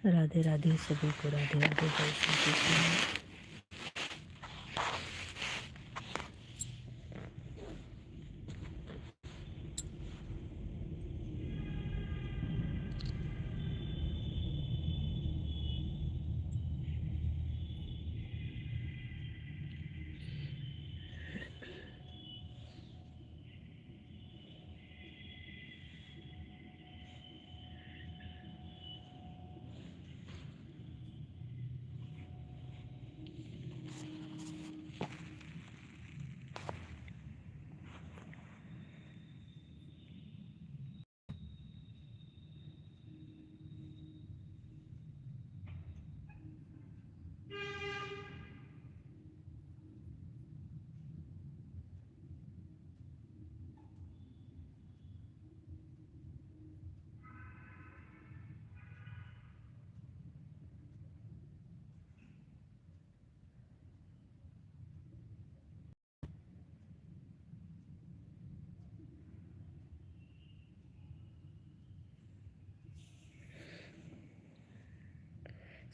राधे राधे सभी को, राधे राधे, जय श्री कृष्ण।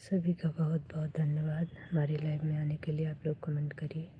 सभी का बहुत बहुत धन्यवाद हमारी लाइव में आने के लिए। आप लोग कमेंट करिए।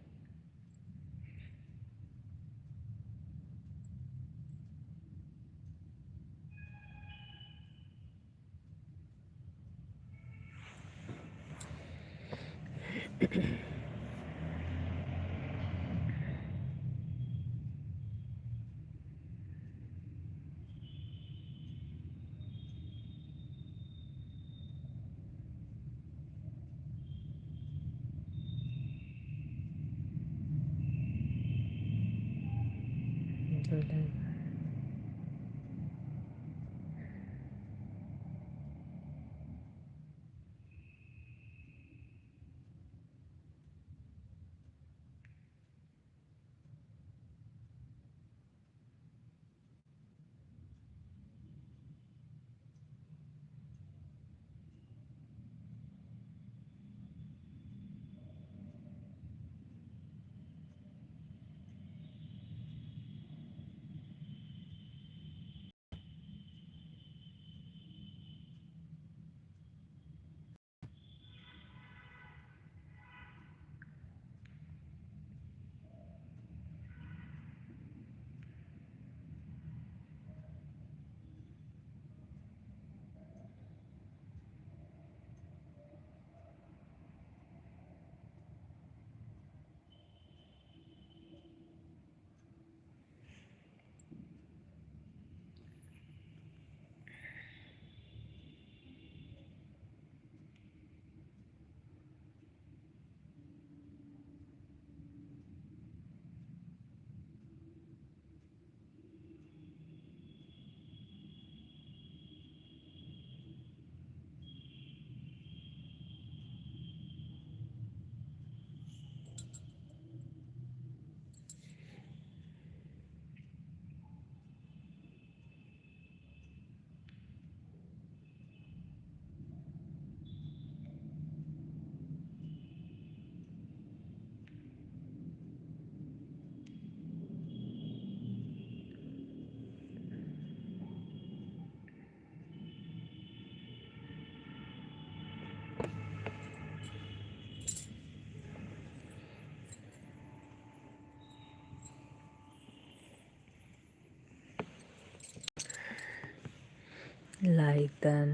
लाइक देन,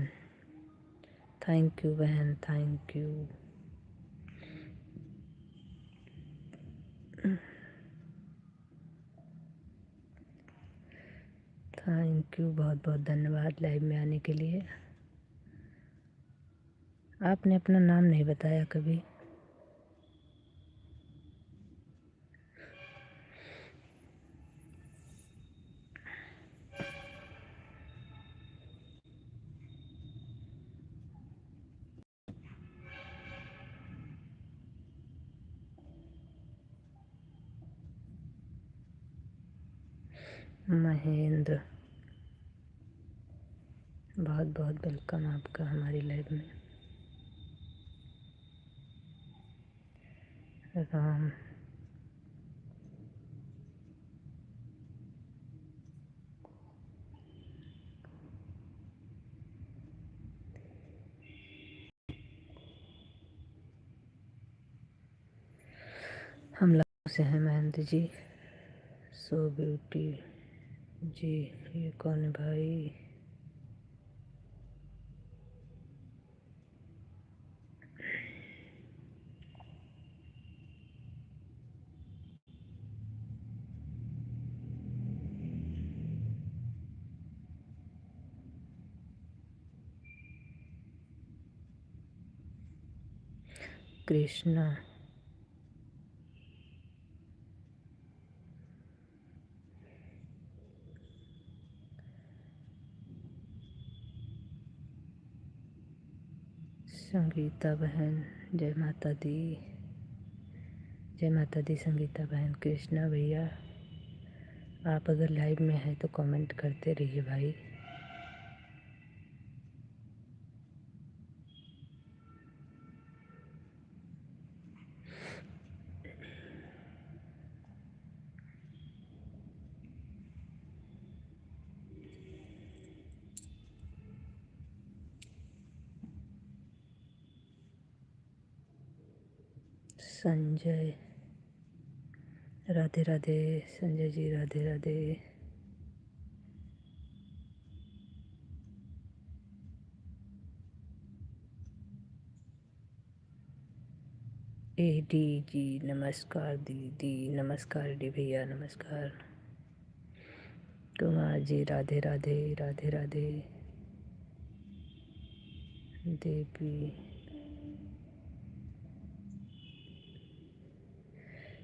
थैंक यू बहन, थैंक यू। थैंक यू, बहुत बहुत धन्यवाद लाइव में आने के लिए। आपने अपना नाम नहीं बताया कभी। महेंद्र, बहुत बहुत वेलकम आपका हमारी लाइव में। राम, से हैं महेंद्र जी। सो ब्यूटी जी, ये कौन है भाई? कृष्णा। संगीता बहन, जय माता दी। जय माता दी संगीता बहन। कृष्णा भैया, आप अगर लाइव में हैं तो कमेंट करते रहिए भाई। Sanjay, Radhe Radhe. Sanjay ji Radhe Radhe. A D G नमस्कार। दीदी नमस्कार। डी भैया नमस्कार। कुमार जी राधे राधे। राधे राधे। देवी,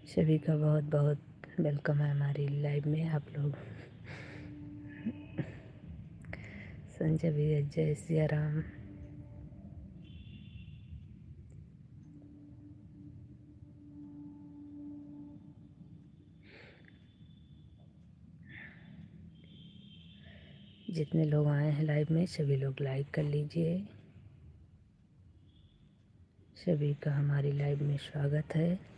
सभी का बहुत बहुत वेलकम है हमारी लाइव में। आप लोग संजय भैया जय सिया राम। जितने लोग आए हैं लाइव में सभी लोग लाइक कर लीजिए। सभी का हमारी लाइव में स्वागत है।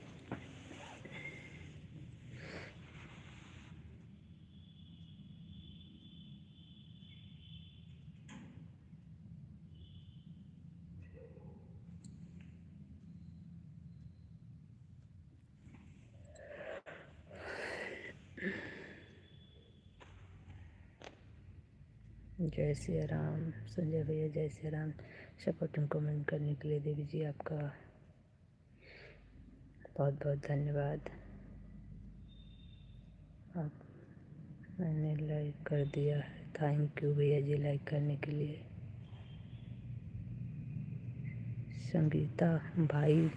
जय सिया राम। संजय भैया जय सिया राम। सपोर्टिंग कमेंट करने के लिए देवी जी आपका बहुत बहुत धन्यवाद। आप, मैंने लाइक कर दिया है। थैंक यू भैया जी लाइक करने के लिए। संगीता भाई,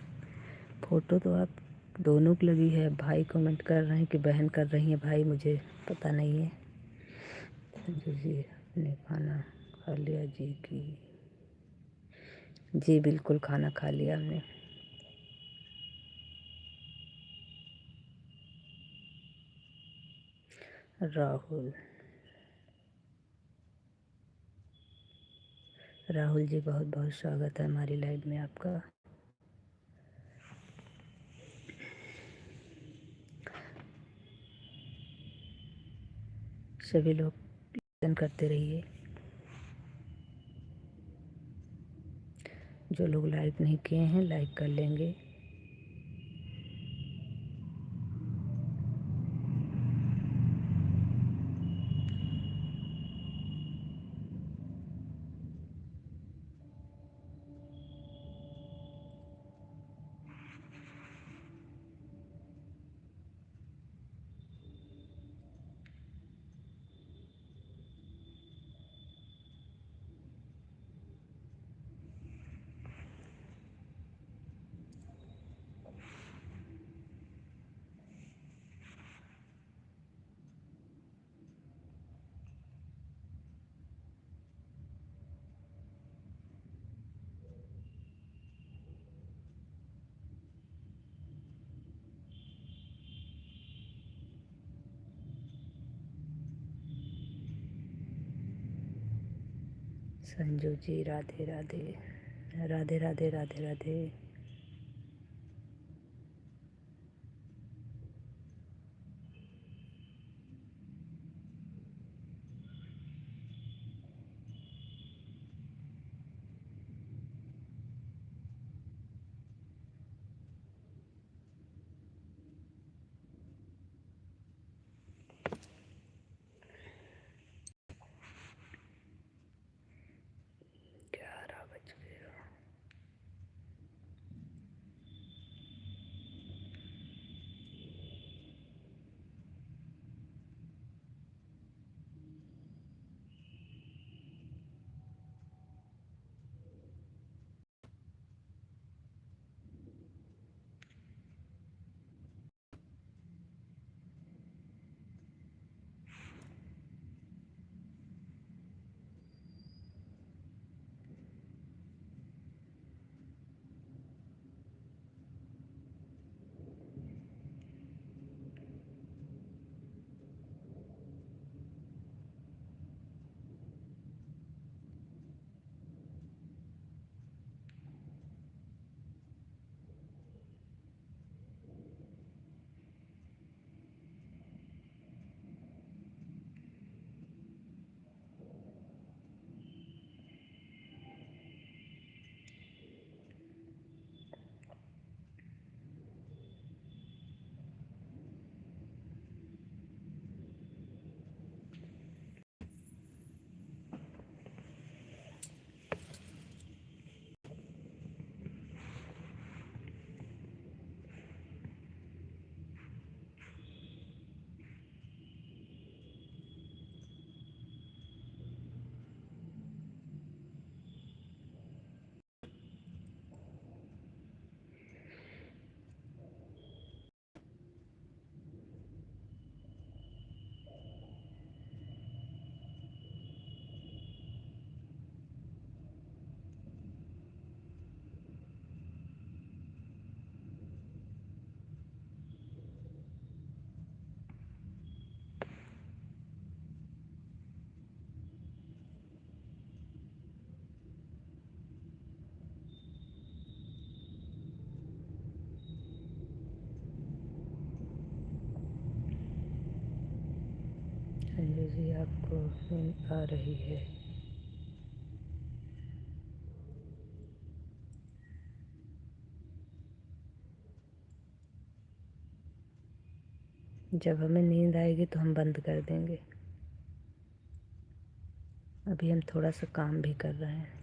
फ़ोटो तो आप दोनों की लगी है। भाई कमेंट कर रहे हैं कि बहन कर रही हैं भाई, मुझे पता नहीं है। संजय जी ने खाना खा लिया जी की? जी बिल्कुल खाना खा लिया हमने। राहुल, राहुल जी बहुत बहुत स्वागत है हमारी लाइव में आपका। सभी लोग लिसन करते रहिए। जो लोग लाइक नहीं किए हैं लाइक कर लेंगे। संजू जी राधे राधे। राधे राधे। राधे राधे। आ रही है। जब हमें नींद आएगी तो हम बंद कर देंगे। अभी हम थोड़ा सा काम भी कर रहे हैं।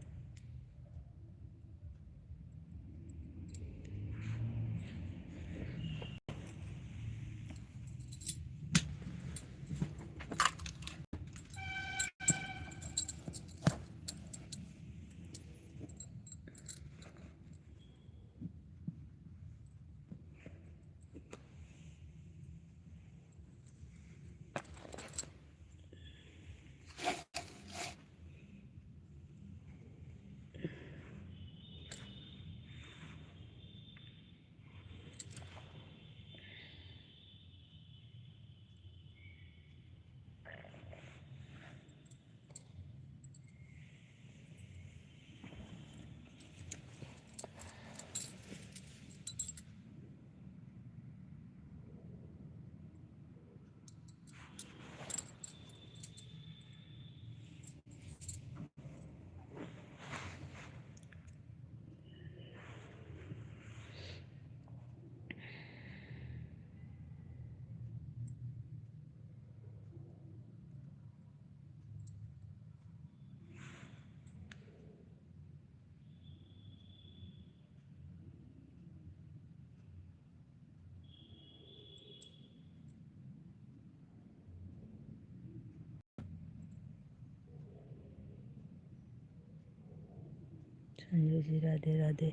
संजू जी राधे राधे।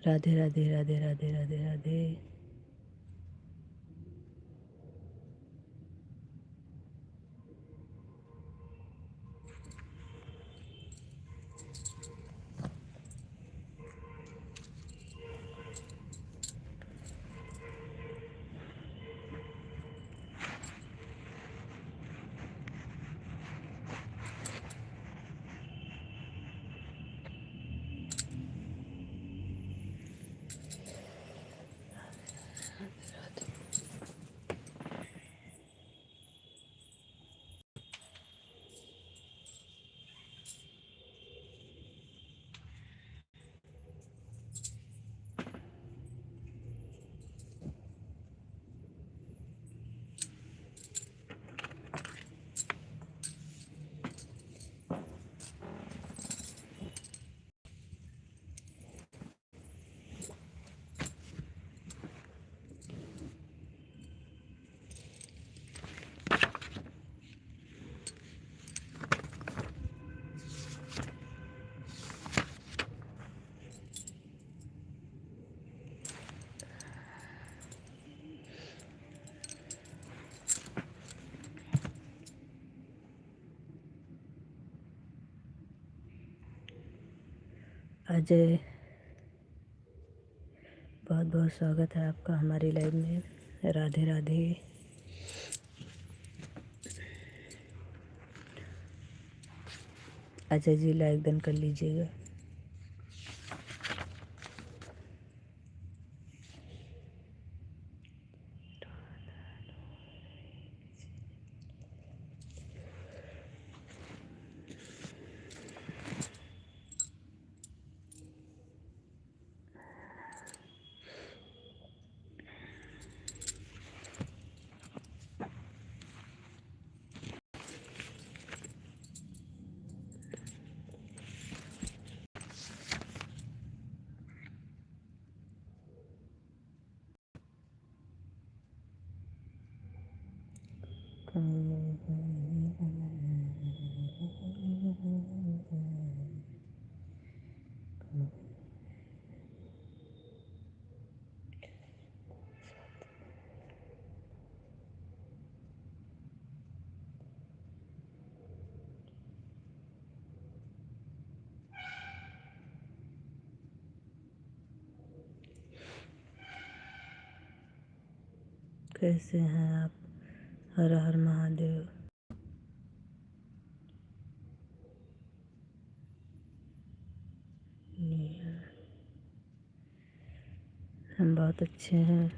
राधे राधे राधे राधे राधे राधे। अजय, बहुत बहुत स्वागत है आपका हमारी लाइव में। राधे राधे। अजय जी लाइक डन कर लीजिएगा। कैसे हैं आप? हर हर महादेव। हम बहुत अच्छे हैं।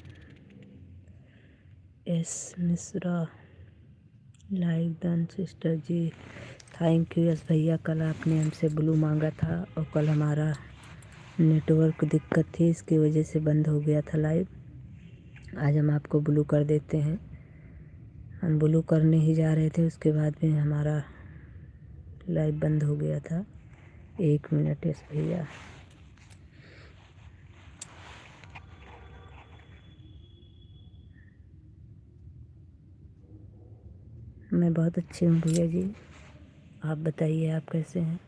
S Mishra, like done sister ji, thank you. Yes भैया, कल आपने हमसे ब्लू मांगा था और कल हमारा नेटवर्क दिक्कत थी, इसकी वजह से बंद हो गया था लाइव। आज हम आपको ब्लू कर देते हैं। हम ब्लू करने ही जा रहे थे, उसके बाद में हमारा लाइव बंद हो गया था। 1 मिनट यस भैया। मैं बहुत अच्छी हूँ भैया जी, आप बताइए आप कैसे हैं।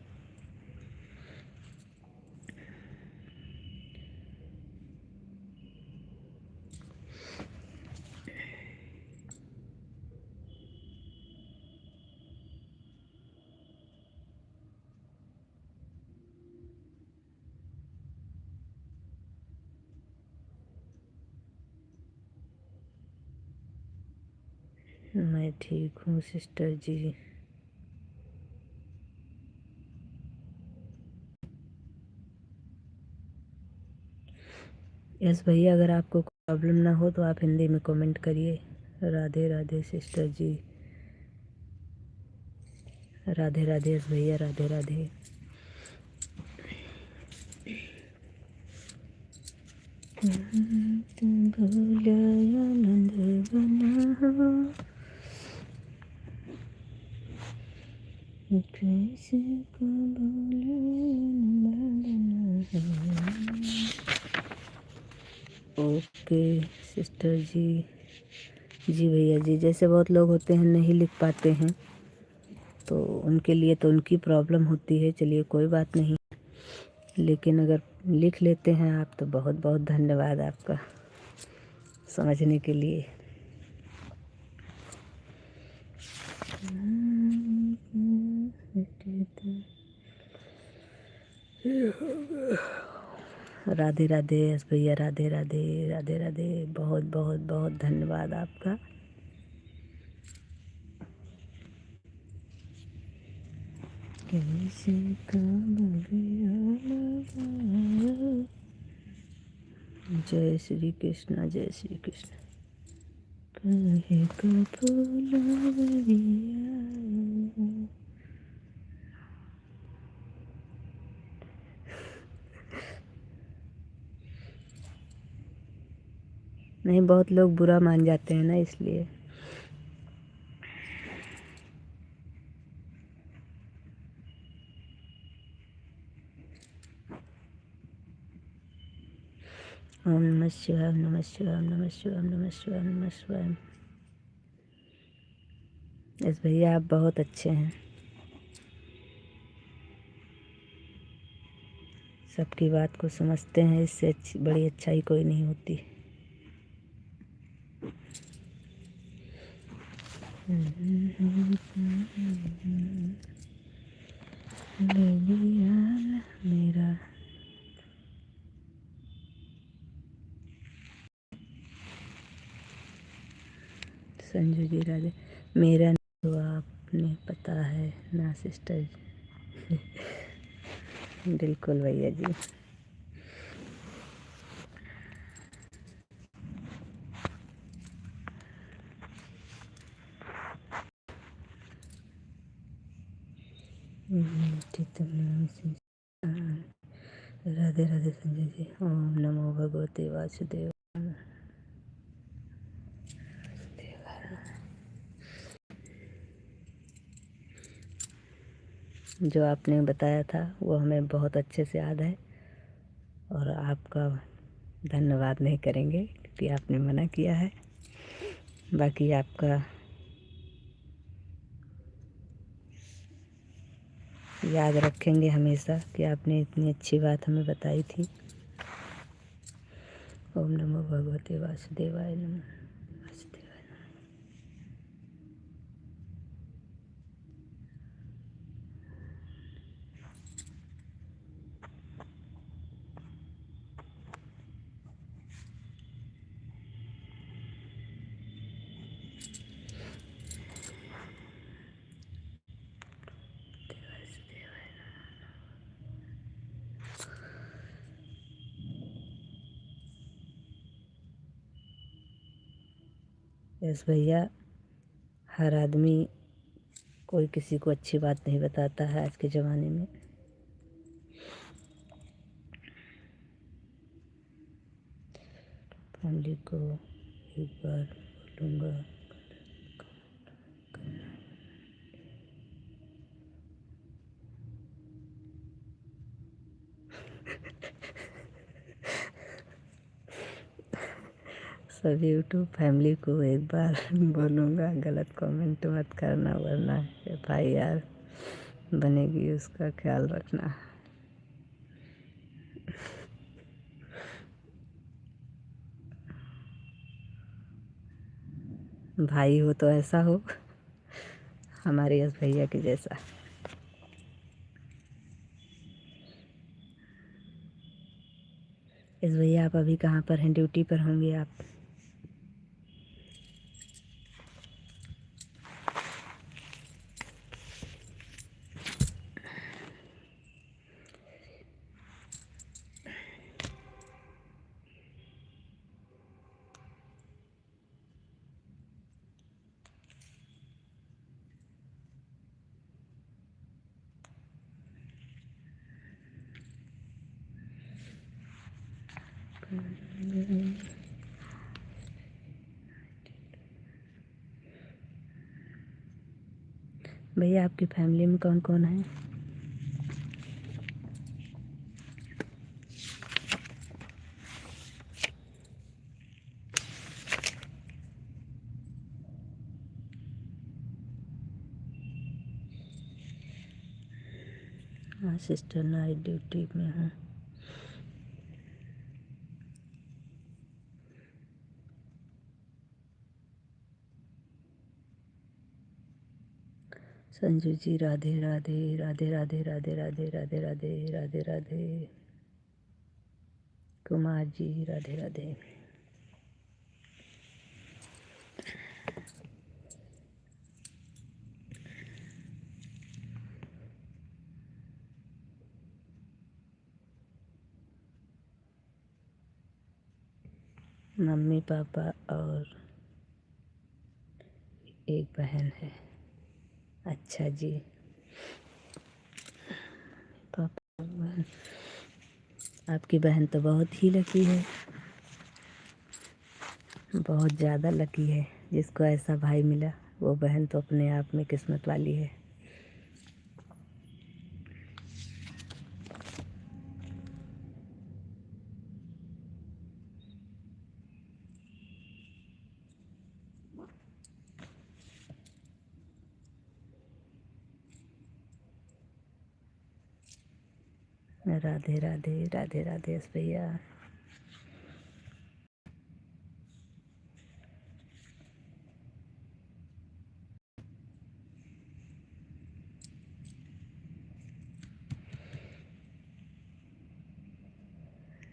मैं ठीक हूँ सिस्टर जी। यस भैया, अगर आपको प्रॉब्लम ना हो तो आप हिंदी में कमेंट करिए। राधे राधे सिस्टर जी, राधे राधे यस भैया, राधे राधे। तुम भूलो आनंद बना हो, कैसे को भूलो आनंद बना हो। ओके सिस्टर जी, जी भैया जी, जैसे बहुत लोग होते हैं नहीं लिख पाते हैं, तो उनके लिए तो उनकी प्रॉब्लम होती है, चलिए कोई बात नहीं। लेकिन अगर लिख लेते हैं आप तो बहुत बहुत धन्यवाद आपका समझने के लिए। राधे राधे यस भैया, राधे राधे, राधे राधे, बहुत बहुत बहुत धन्यवाद आपका। कैसे काम गया। जय श्री कृष्ण, जय श्री कृष्ण। कहे का फूलवरिया। नहीं, बहुत लोग बुरा मान जाते हैं ना, इसलिए। ओम नमः शिवाय, ओम नमः शिवाय, ओम नमः शिवाय, ओम नमः शिवाय, ओम नमः शिवाय। यस भैया, आप बहुत अच्छे हैं, सबकी बात को समझते हैं, इससे अच्छी बड़ी अच्छाई कोई नहीं होती। मेरा संजू जी, राधे। मेरा तो आपने पता है ना सिस्टर। बिल्कुल भैया जी। राधे राधे संजय जी। ओम नमो भगवते वासुदेव। जो आपने बताया था वो हमें बहुत अच्छे से याद है, और आपका धन्यवाद नहीं करेंगे क्योंकि आपने मना किया है। बाकी आपका याद रखेंगे हमेशा कि आपने इतनी अच्छी बात हमें बताई थी। ओम नमो भगवते वासुदेवाय नमः। वासुदेवाय नमः। यस भैया, हर आदमी कोई किसी को अच्छी बात नहीं बताता है आज के ज़माने में। फैमिली को एक बार बोलूँगा। सब यूट्यूब फैमिली को एक बार बोलूँगा, गलत कमेंट मत करना वरना FIR बनेगी, उसका ख्याल रखना। भाई हो तो ऐसा हो हमारे यश भैया के जैसा। यश भैया आप अभी कहाँ पर हैं? ड्यूटी पर होंगे आप। भैया आपकी फैमिली में कौन कौन है? हाँ सिस्टर नाइट ड्यूटी में हूँ। संजू जी राधे राधे राधे राधे राधे राधे राधे राधे राधे राधे। कुमार जी राधे राधे। मम्मी पापा और एक बहन है। अच्छा जी। पापा बहन, आपकी बहन तो बहुत ही लकी है, बहुत ज़्यादा लकी है। जिसको ऐसा भाई मिला वो बहन तो अपने आप में किस्मत वाली है। राधे राधे राधे राधे यश भैया।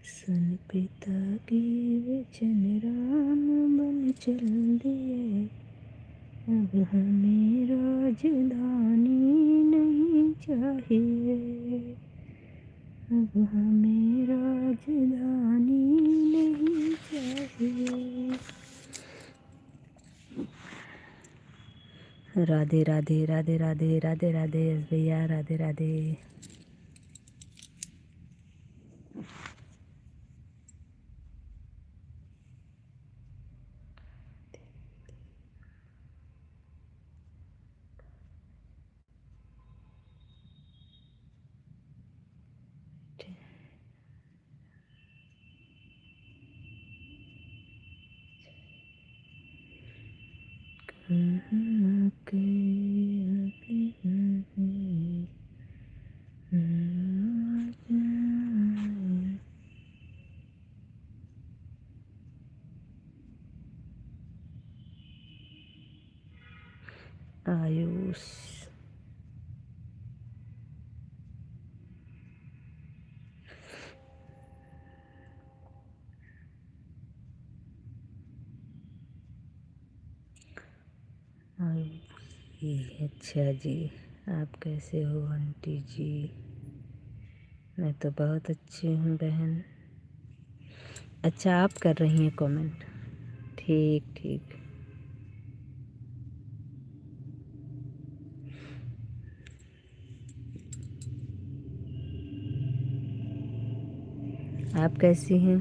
सुन पिता की वचन राम बन चल दिए, अब हमें राजधानी नहीं चाहिए, अब हमें राजधानी नहीं चाहिए। राधे राधे राधे राधे राधे राधे यश भैया राधे राधे। आयुष अच्छा जी। आप कैसे हो आंटी जी? मैं तो बहुत अच्छी हूँ बहन। अच्छा आप कर रही हैं कमेंट? ठीक ठीक। आप कैसी हैं?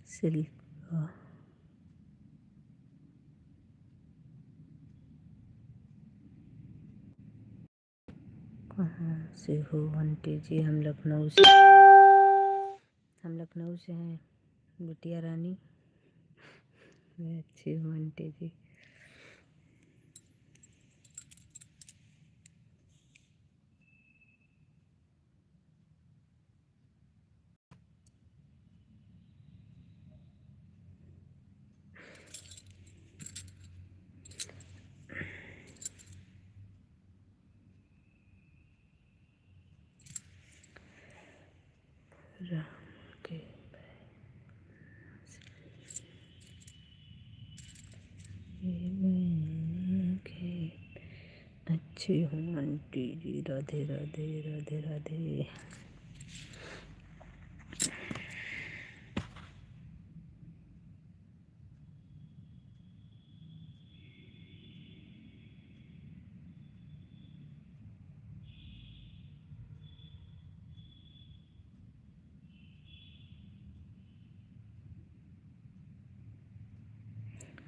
सिल्वा, कहाँ से हो आंटी जी? हम लखनऊ से हैं बिटिया रानी। मैं अच्छी हूँ आंटी जी। राम के अच्छी हूँ आंटी जी। राधे राधे राधे राधे।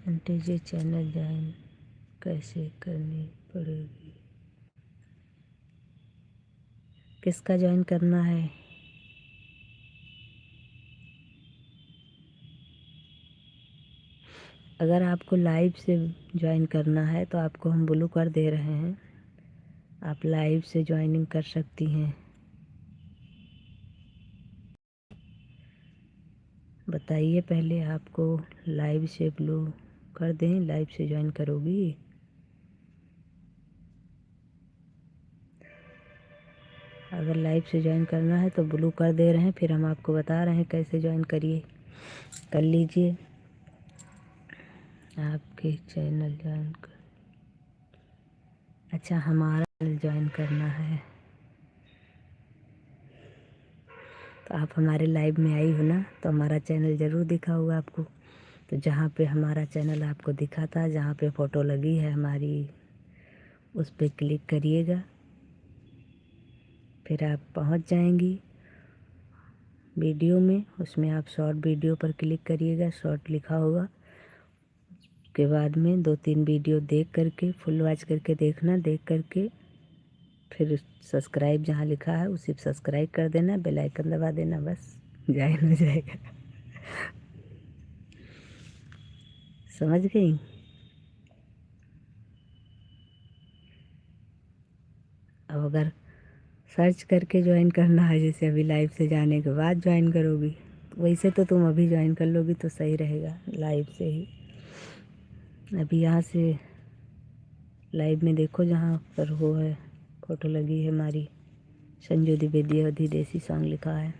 आंटी जी चैनल ज्वाइन कैसे करनी पड़ेगी? किसका ज्वाइन करना है? अगर आपको लाइव से ज्वाइन करना है तो आपको हम ब्लू कर दे रहे हैं, आप लाइव से ज्वाइनिंग कर सकती हैं। बताइए पहले, आपको लाइव से ब्लू कर दें? लाइव से ज्वाइन करोगी? अगर लाइव से ज्वाइन करना है तो ब्लू कर दे रहे हैं, फिर हम आपको बता रहे हैं कैसे ज्वाइन करिए, कर लीजिए। आपके चैनल ज्वाइन कर, अच्छा हमारा चैनल ज्वाइन करना है तो आप हमारे लाइव में आई हो ना, तो हमारा चैनल ज़रूर दिखा होगा आपको। तो जहाँ पे हमारा चैनल आपको दिखा था, जहाँ पे फ़ोटो लगी है हमारी, उस पर क्लिक करिएगा। फिर आप पहुँच जाएंगी वीडियो में, उसमें आप शॉर्ट वीडियो पर क्लिक करिएगा, शॉर्ट लिखा होगा। उसके बाद में 2-3 वीडियो देख करके, फुल वॉच करके देखना, देख करके फिर सब्सक्राइब जहाँ लिखा है उसी पर सब्सक्राइब कर देना, बेल आइकन दबा देना, बस ज्वाइन हो जाएगा। समझ गई? अब अगर सर्च करके ज्वाइन करना है, जैसे अभी लाइव से जाने के बाद ज्वाइन करोगी, वैसे तो तुम अभी ज्वाइन कर लोगी तो सही रहेगा, लाइव से ही। अभी यहाँ से लाइव में देखो, जहाँ पर वो है फ़ोटो लगी है हमारी, संजू द्विवेदी अधिदेशी सॉन्ग लिखा है।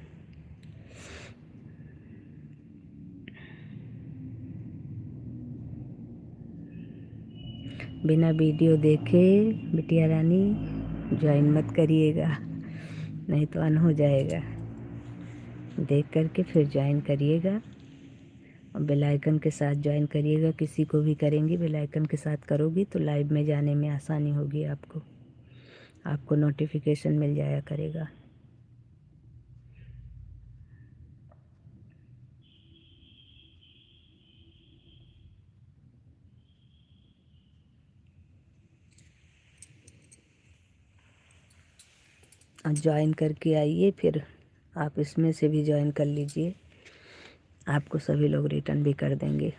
बिना वीडियो देखे बिटिया रानी ज्वाइन मत करिएगा, नहीं तो अन हो जाएगा। देख करके फिर ज्वाइन करिएगा और बेल आइकन के साथ ज्वाइन करिएगा। किसी को भी करेंगी, बेल आइकन के साथ करोगी तो लाइव में जाने में आसानी होगी आपको, आपको नोटिफिकेशन मिल जाया करेगा। और ज्वाइन करके आइए, फिर आप इसमें से भी ज्वाइन कर लीजिए, आपको सभी लोग रिटर्न भी कर देंगे।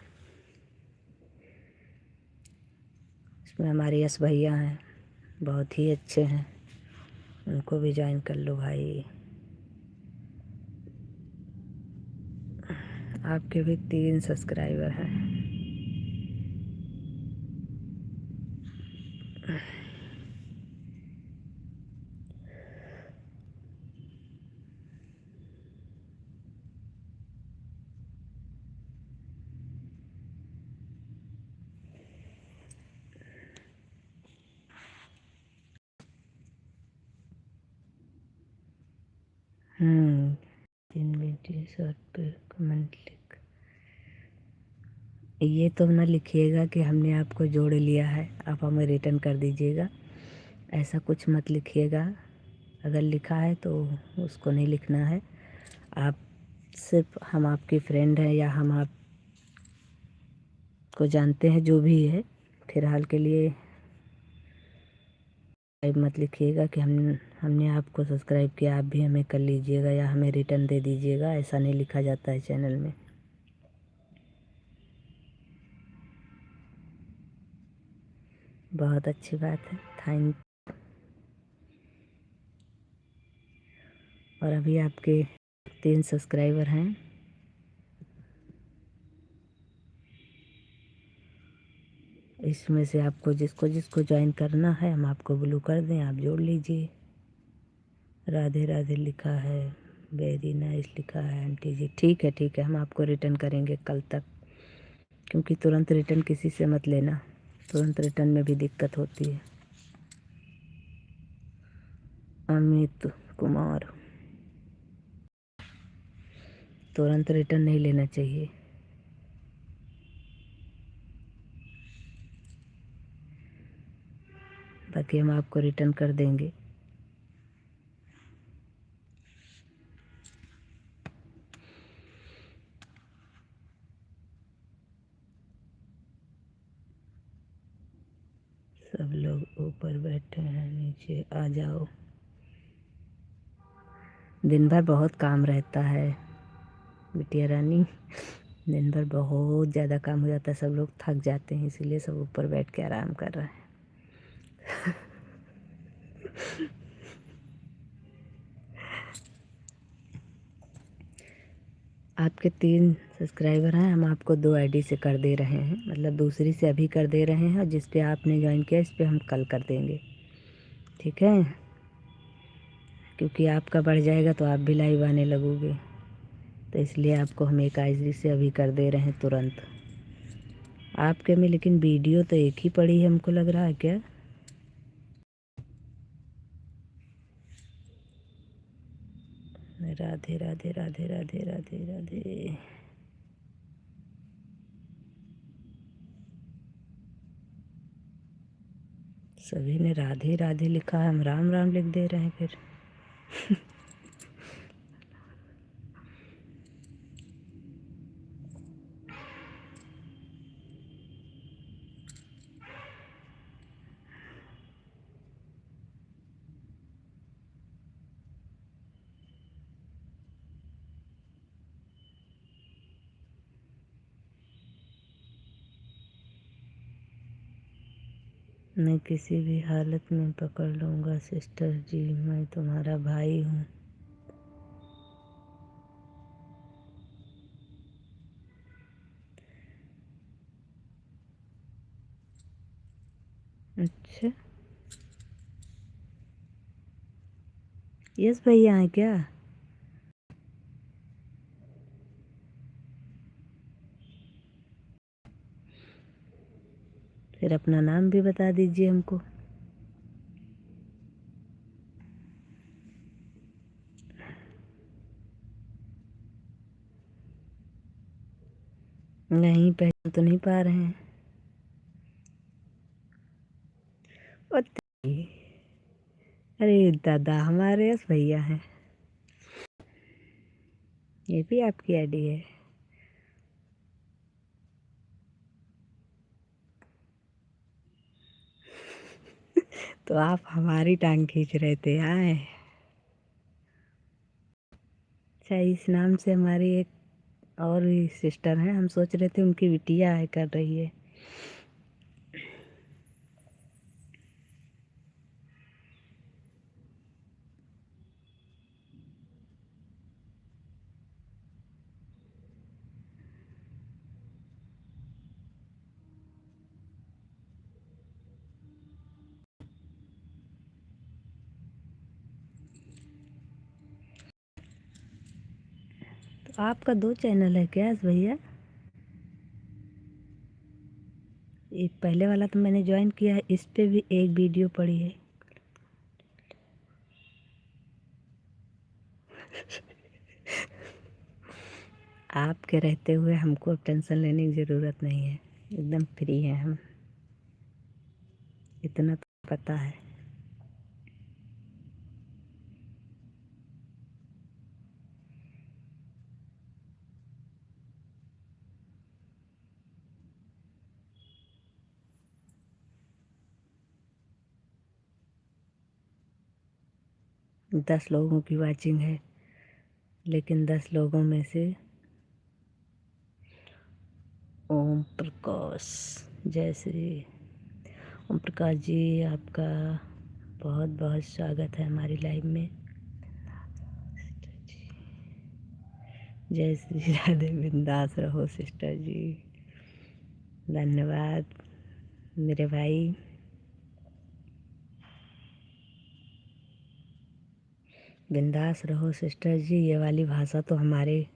इसमें हमारे यश भैया हैं, बहुत ही अच्छे हैं, उनको भी ज्वाइन कर लो भाई। आपके भी 3 सब्सक्राइबर हैं। हम्म 3 वीडियो शॉर्ट पे कमेंट लिख ये तो ना लिखिएगा कि हमने आपको जोड़ लिया है, आप हमें रिटर्न कर दीजिएगा, ऐसा कुछ मत लिखिएगा। अगर लिखा है तो उसको नहीं लिखना है। आप सिर्फ हम आपकी फ्रेंड हैं या हम आपको जानते हैं, जो भी है, फ़िलहाल के लिए मत लिखिएगा कि हमने आपको सब्सक्राइब किया, आप भी हमें कर लीजिएगा या हमें रिटर्न दे दीजिएगा, ऐसा नहीं लिखा जाता है चैनल में। बहुत अच्छी बात है, थैंक। और अभी आपके 3 सब्सक्राइबर हैं। इसमें से आपको जिसको जिसको ज्वाइन करना है हम आपको ब्लू कर दें, आप जोड़ लीजिए। राधे राधे लिखा है, वेरी नाइस लिखा है आंटी जी। ठीक है, हम आपको रिटर्न करेंगे कल तक, क्योंकि तुरंत रिटर्न किसी से मत लेना, तुरंत रिटर्न में भी दिक्कत होती है। अमित कुमार, तुरंत रिटर्न नहीं लेना चाहिए। बाकी हम आपको रिटर्न कर देंगे। सब लोग ऊपर बैठे हैं, नीचे आ जाओ। दिन भर बहुत काम रहता है बिटिया रानी, दिन भर बहुत ज़्यादा काम हो जाता है, सब लोग थक जाते हैं, इसीलिए सब ऊपर बैठ के आराम कर रहे हैं। आपके 3 सब्सक्राइबर हैं, हम आपको 2 आईडी से कर दे रहे हैं, मतलब दूसरी से अभी कर दे रहे हैं, और जिस पे आपने ज्वाइन किया इस पे हम कल कर देंगे, ठीक है? क्योंकि आपका बढ़ जाएगा तो आप भी लाइव आने लगोगे, तो इसलिए आपको हम एक आईडी से अभी कर दे रहे हैं तुरंत। आपके में लेकिन वीडियो तो एक ही पड़ी है, हमको लग रहा है क्या? राधे राधे राधे राधे राधे राधे। सभी ने राधे राधे लिखा है, हम राम राम लिख दे रहे हैं फिर। मैं किसी भी हालत में पकड़ लूँगा सिस्टर जी, मैं तुम्हारा भाई हूँ। अच्छा, यस भैया हैं क्या? फिर अपना नाम भी बता दीजिए हमको। नहीं, पहचान तो नहीं पा रहे हैं। ओ तेरी, अरे दादा, हमारे यस भैया हैं। ये भी आपकी आईडी है? तो आप हमारी टांग खींच रहे थे आए। अच्छा, इस नाम से हमारी एक और भी सिस्टर हैं, हम सोच रहे थे उनकी बिटिया है कर रही है। तो आपका 2 चैनल है क्या भैया? एक पहले वाला तो मैंने ज्वाइन किया है, इस पे भी एक वीडियो पड़ी है। आपके रहते हुए हमको अब टेंशन लेने की ज़रूरत नहीं है, एकदम फ्री हैं हम, इतना तो पता है। दस लोगों की वाचिंग है, लेकिन 10 लोगों में से ओम प्रकाश, जय श्री ओम प्रकाश जी, आपका बहुत बहुत स्वागत है हमारी लाइव में। जय श्री राधे, बिंदास रहो सिस्टर जी, धन्यवाद मेरे भाई। बिंदास रहो सिस्टर जी, ये वाली भाषा तो हमारे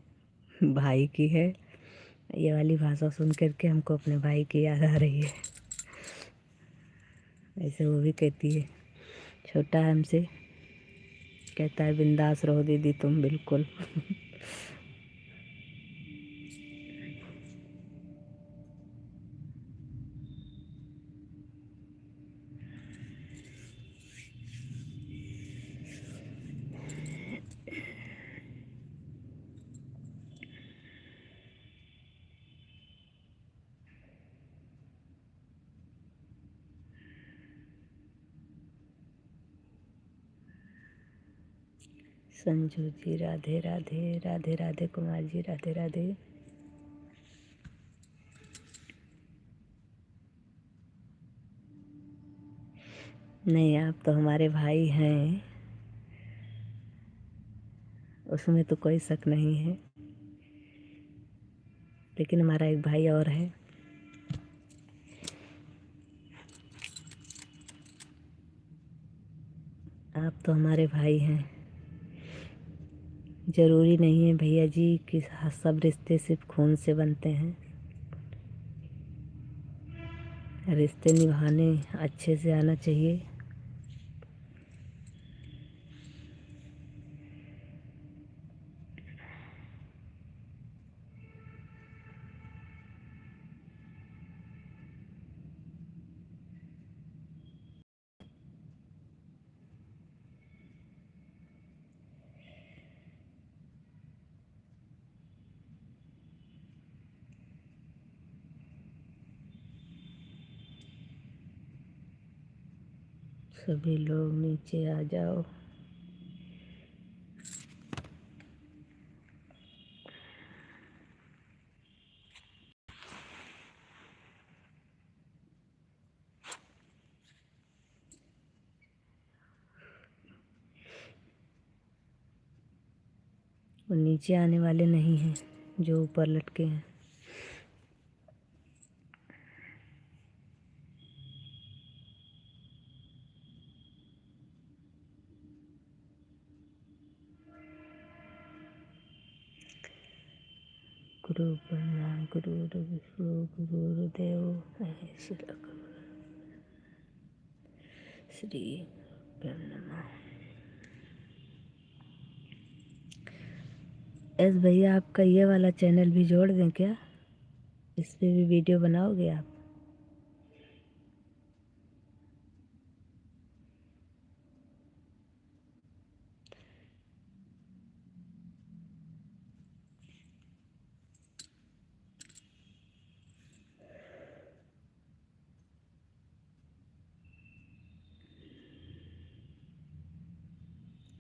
भाई की है, ये वाली भाषा सुन करके हमको अपने भाई की याद आ रही है। ऐसे वो भी कहती है, छोटा है हमसे, कहता है बिंदास रहो दीदी तुम बिल्कुल। संजू जी राधे राधे, राधे राधे कुमार जी राधे राधे। नहीं, आप तो हमारे भाई हैं, उसमें तो कोई शक नहीं है, लेकिन हमारा एक भाई और है। आप तो हमारे भाई हैं, ज़रूरी नहीं है भैया जी कि सब रिश्ते सिर्फ खून से बनते हैं। रिश्ते निभाने अच्छे से आना चाहिए। सभी लोग नीचे आ जाओ। वो नीचे आने वाले नहीं हैं जो ऊपर लटके हैं। गुरु ब्रह्मा गुरु विष्णु गुरुदेव महेश्वर, श्री ब्रह्मा। एस भैया, आपका ये वाला चैनल भी जोड़ दें क्या? इस पे भी वीडियो बनाओगे आप?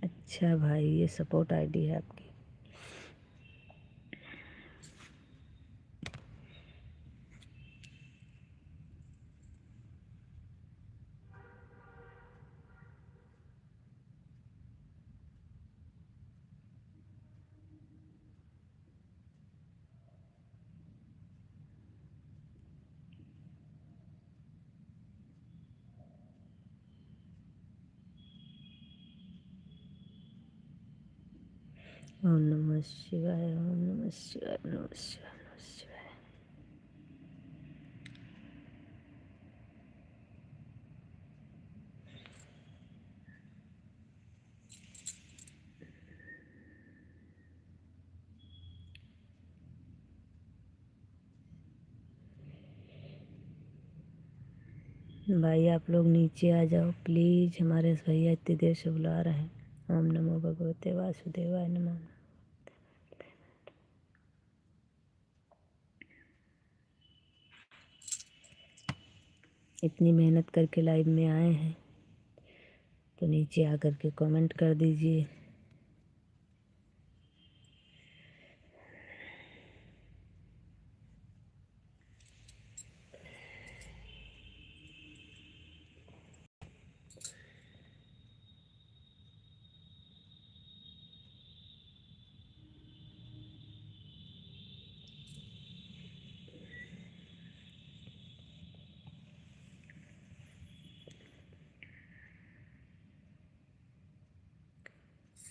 अच्छा भाई, ये सपोर्ट आईडी है आपकी। ओम नमः शिवाय, ओम नमः शिवाय, ओम नमः शिवाय, ओम नमः शिवाय। भाई आप लोग नीचे आ जाओ प्लीज, हमारे भैया इतनी देर से बुला रहे हैं। ओम नमो भगवते वासुदेवाय नमः। इतनी मेहनत करके लाइव में आए हैं तो नीचे आकर के कमेंट कर दीजिए।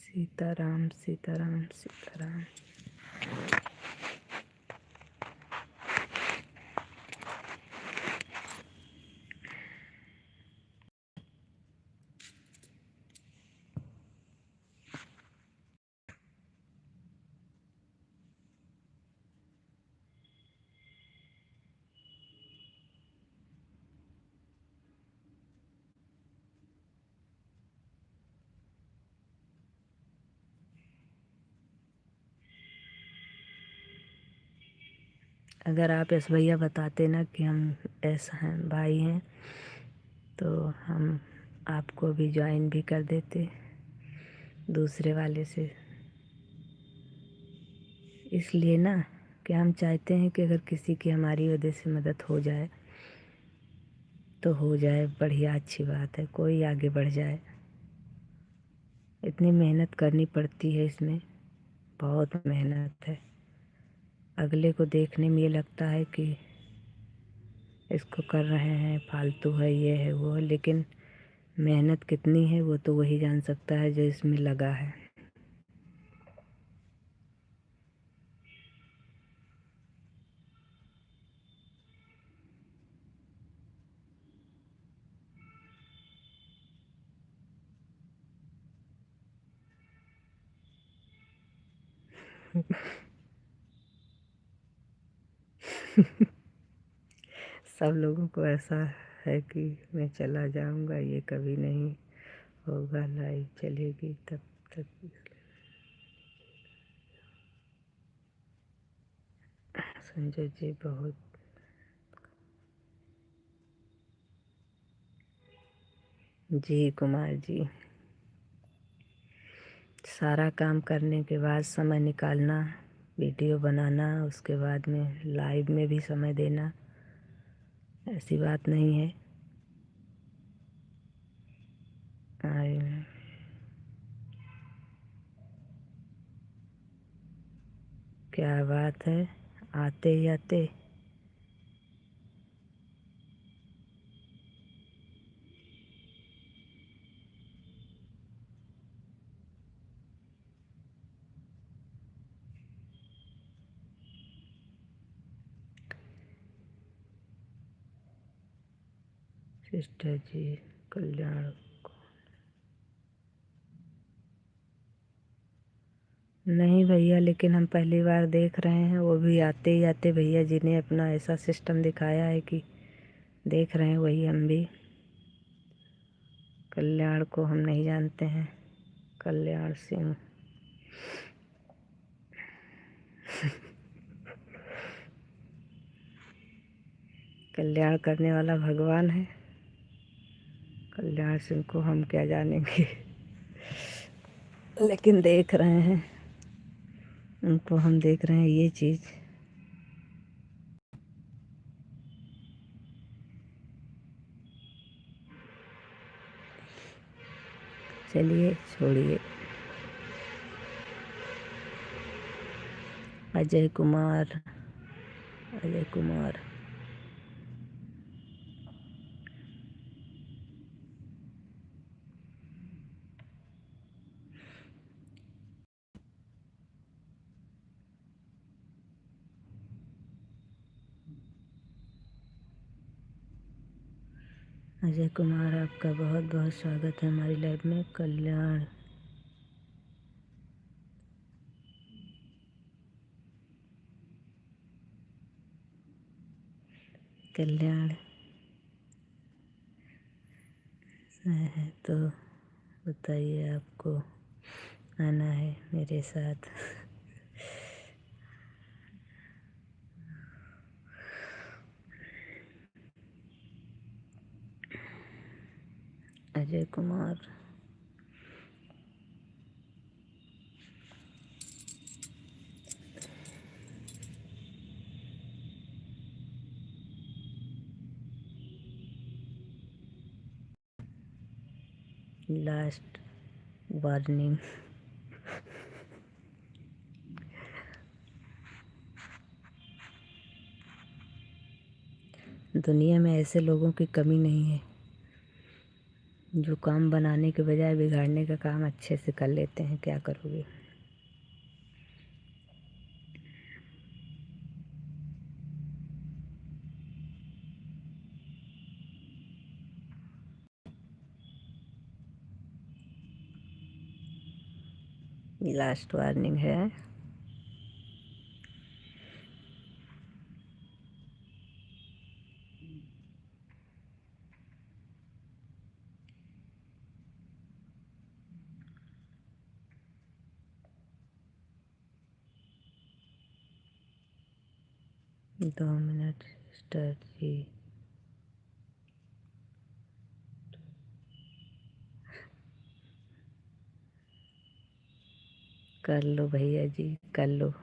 सीताराम सीताराम सीताराम। अगर आप ऐसा भैया बताते ना कि हम ऐसा हैं भाई हैं तो हम आपको भी ज्वाइन भी कर देते दूसरे वाले से। इसलिए ना कि हम चाहते हैं कि अगर किसी की हमारी वजह से मदद हो जाए तो हो जाए, बढ़िया अच्छी बात है, कोई आगे बढ़ जाए। इतनी मेहनत करनी पड़ती है इसमें, बहुत मेहनत है। अगले को देखने में ये लगता है कि इसको कर रहे हैं फालतू है, ये है वो है, लेकिन मेहनत कितनी है वो तो वही जान सकता है जो इसमें लगा है। सब लोगों को ऐसा है कि मैं चला जाऊंगा, ये कभी नहीं होगा, लाइव चलेगी तब तक। संजय जी बहुत। जी कुमार जी, सारा काम करने के बाद समय निकालना, वीडियो बनाना, उसके बाद में लाइव में भी समय देना, ऐसी बात नहीं है। क्या बात है, आते ही आते। सिस्टर जी कल्याण। नहीं भैया, लेकिन हम पहली बार देख रहे हैं, वो भी आते ही आते भैया जी ने अपना ऐसा सिस्टम दिखाया है कि देख रहे हैं, वही हम भी। कल्याण को हम नहीं जानते हैं, कल्याण सिंह। कल्याण करने वाला भगवान है, कल्याण सिंह को हम क्या जानेंगे। लेकिन देख रहे हैं, उनको हम देख रहे हैं ये चीज़। चलिए छोड़िए। अजय कुमार, अजय कुमार। अजय कुमार, आपका बहुत बहुत स्वागत है हमारी लाइव में। कल्याण, कल्याण है तो बताइए, आपको आना है मेरे साथ। अजय कुमार। Last warning. दुनिया में ऐसे लोगों की कमी नहीं है जो काम बनाने के बजाय बिगाड़ने का काम अच्छे से कर लेते हैं। क्या करोगे? लास्ट वार्निंग है। दो मिनट सिस्टर जी। कर लो भैया जी, कर लो।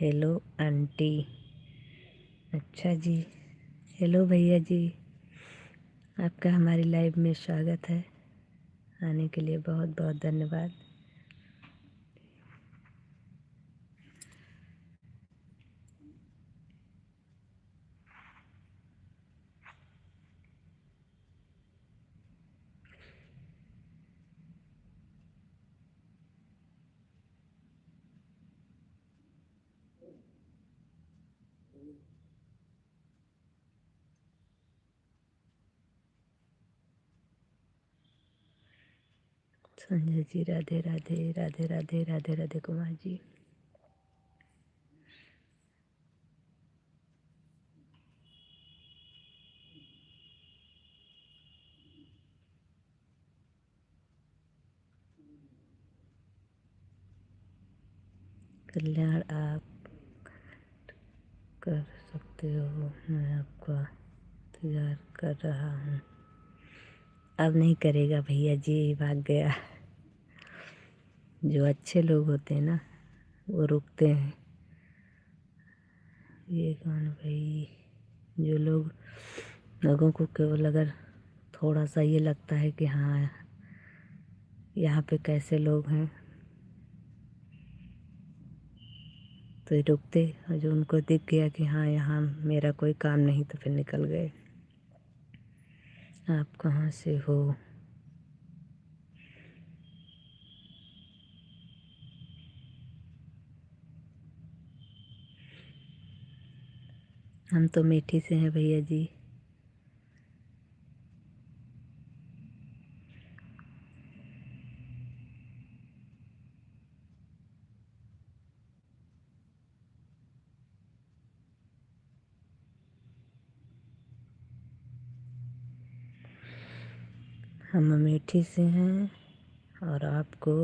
Hello aunty. अच्छा जी। हेलो भैया जी, आपका हमारी लाइव में स्वागत है। आने के लिए बहुत बहुत धन्यवाद। संजय जी, राधे राधे राधे राधे राधे राधे। कुमार जी, कल्याण आप कर सकते हो, मैं आपका इंतजार कर रहा हूँ। अब नहीं करेगा भैया जी, भाग गया। जो अच्छे लोग होते हैं ना, वो रुकते हैं। ये कौन भाई? जो लोगों को केवल अगर थोड़ा सा ये लगता है कि हाँ यहाँ पे कैसे लोग हैं, तो ये रुकते। और जो उनको दिख गया कि हाँ यहाँ मेरा कोई काम नहीं, तो फिर निकल गए। आप कहाँ से हो? हम तो मेठी से हैं भैया जी। हम अमेठी से हैं और आपको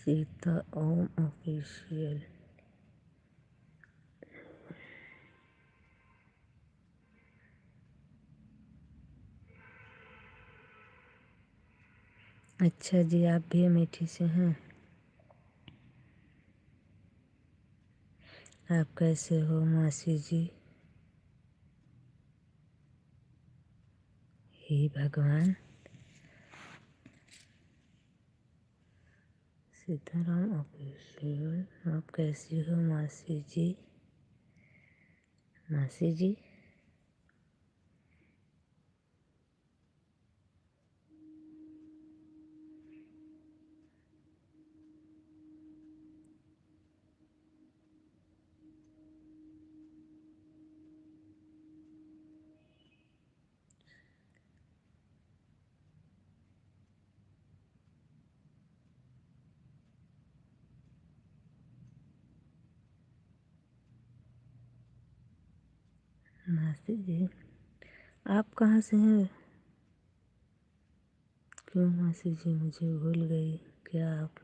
सीता ओम ऑफिशियल। अच्छा जी, आप भी अमेठी से हैं? आप कैसे हो मासी जी? हे भगवान। सीताराम ऑफिशियल, आप कैसी हो मासी जी? मासी जी मासी जी आप कहाँ से हैं? क्यों मासी जी मुझे भूल गई क्या आप?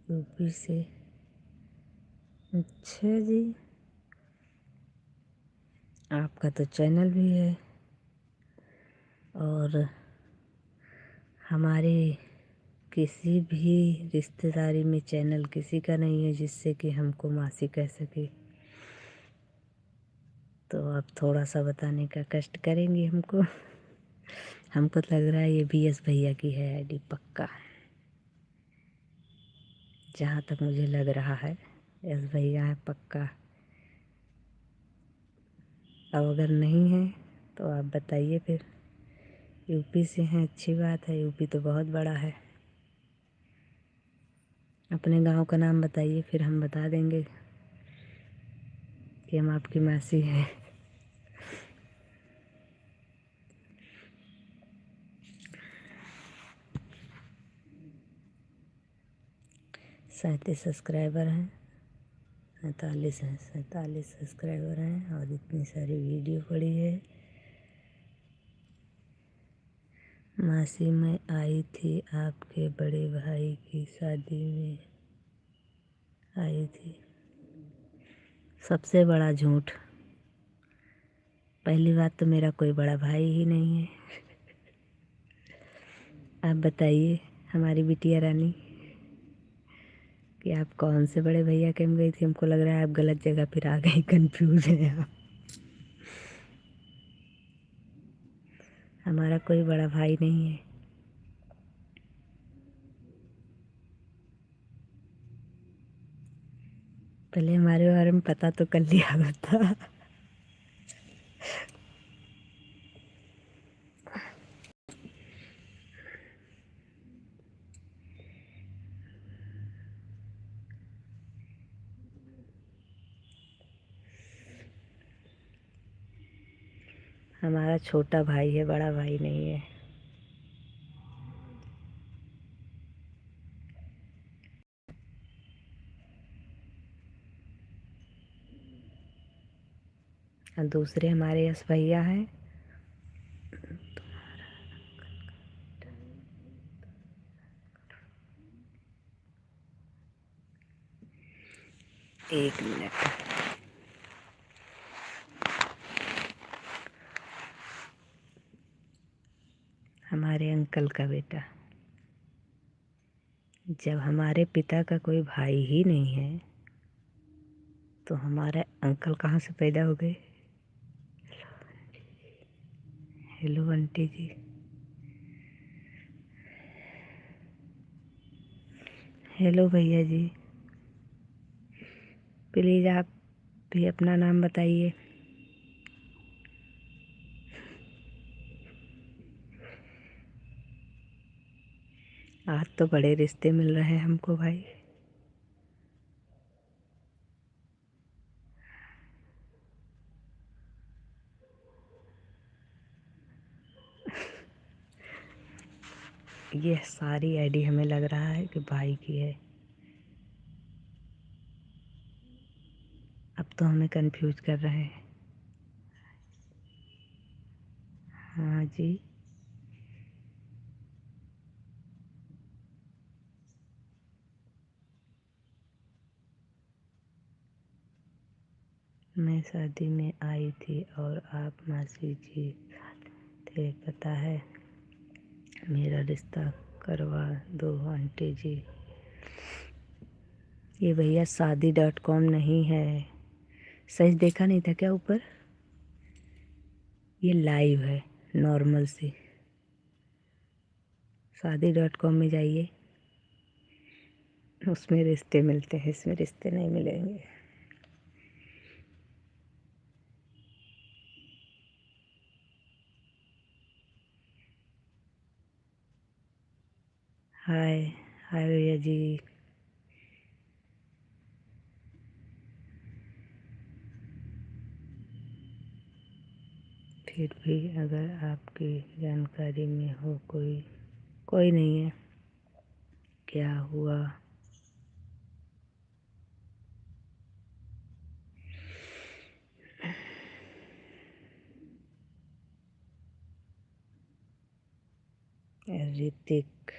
यूपी से? अच्छा जी। आपका तो चैनल भी है और हमारे किसी भी रिश्तेदारी में चैनल किसी का नहीं है जिससे कि हमको मासी कह सके। तो आप थोड़ा सा बताने का कष्ट करेंगे हमको। हमको तो लग रहा है ये BS भैया की है आईडी पक्का, जहाँ तक मुझे लग रहा है एस भैया है पक्का। अब अगर नहीं है तो आप बताइए फिर। यूपी से हैं, अच्छी बात है, यूपी तो बहुत बड़ा है। अपने गांव का नाम बताइए फिर हम बता देंगे कि हम आपकी मासी हैं। 37 सब्सक्राइबर हैं, 47 हैं, 47 सब्सक्राइबर हैं और इतनी सारी वीडियो पड़ी है। मासी मैं आई थी आपके बड़े भाई की शादी में, आई थी। सबसे बड़ा झूठ। पहली बात तो मेरा कोई बड़ा भाई ही नहीं है। आप बताइए हमारी बिटिया रानी कि आप कौन से बड़े भैया के में गई थी। हमको लग रहा है आप गलत जगह फिर आ गई, कंफ्यूज हैं आप। हमारा कोई बड़ा भाई नहीं है। पहले हमारे बारे में पता तो कर लिया होता। हमारा छोटा भाई है, बड़ा भाई नहीं है। और दूसरे हमारे यश भैया हैं। एक मिनट। हमारे अंकल का बेटा। जब हमारे पिता का कोई भाई ही नहीं है तो हमारे अंकल कहाँ से पैदा हो गए? हेलो आंटी जी। हेलो भैया जी। प्लीज़ आप भी अपना नाम बताइए। आज तो बड़े रिश्ते मिल रहे हैं हमको भाई। ये सारी आईडी हमें लग रहा है कि भाई की है। अब तो हमें कंफ्यूज कर रहे हैं। हाँ जी। मैं शादी में आई थी और आप मासी जी साथ थे, पता है, मेरा रिश्ता करवा दो आंटी जी। ये भैया शादी.com नहीं है, सच देखा नहीं था क्या ऊपर? ये लाइव है, नॉर्मल सी। शादी.com में जाइए, उसमें रिश्ते मिलते हैं, इसमें रिश्ते नहीं मिलेंगे। हाय हाय भैया जी। फिर भी अगर आपकी जानकारी में हो कोई नहीं है, क्या हुआ? ऋतिक,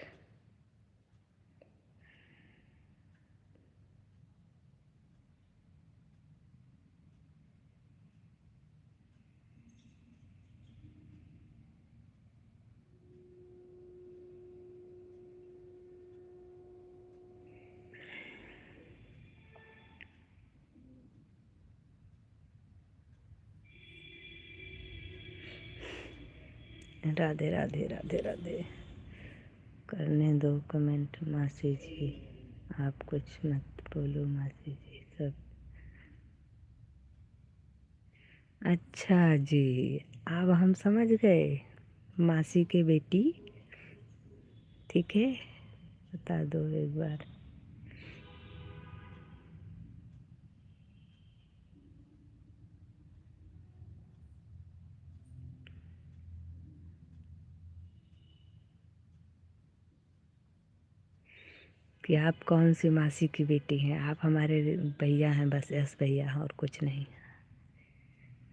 राधे राधे राधे राधे। करने दो कमेंट मासी जी, आप कुछ मत बोलो मासी जी, सब अच्छा जी। अब हम समझ गए, मासी के बेटी, ठीक है, बता दो एक बार। कि आप कौन सी मासी की बेटी हैं? आप हमारे भैया हैं, बस यस भैया, और कुछ नहीं।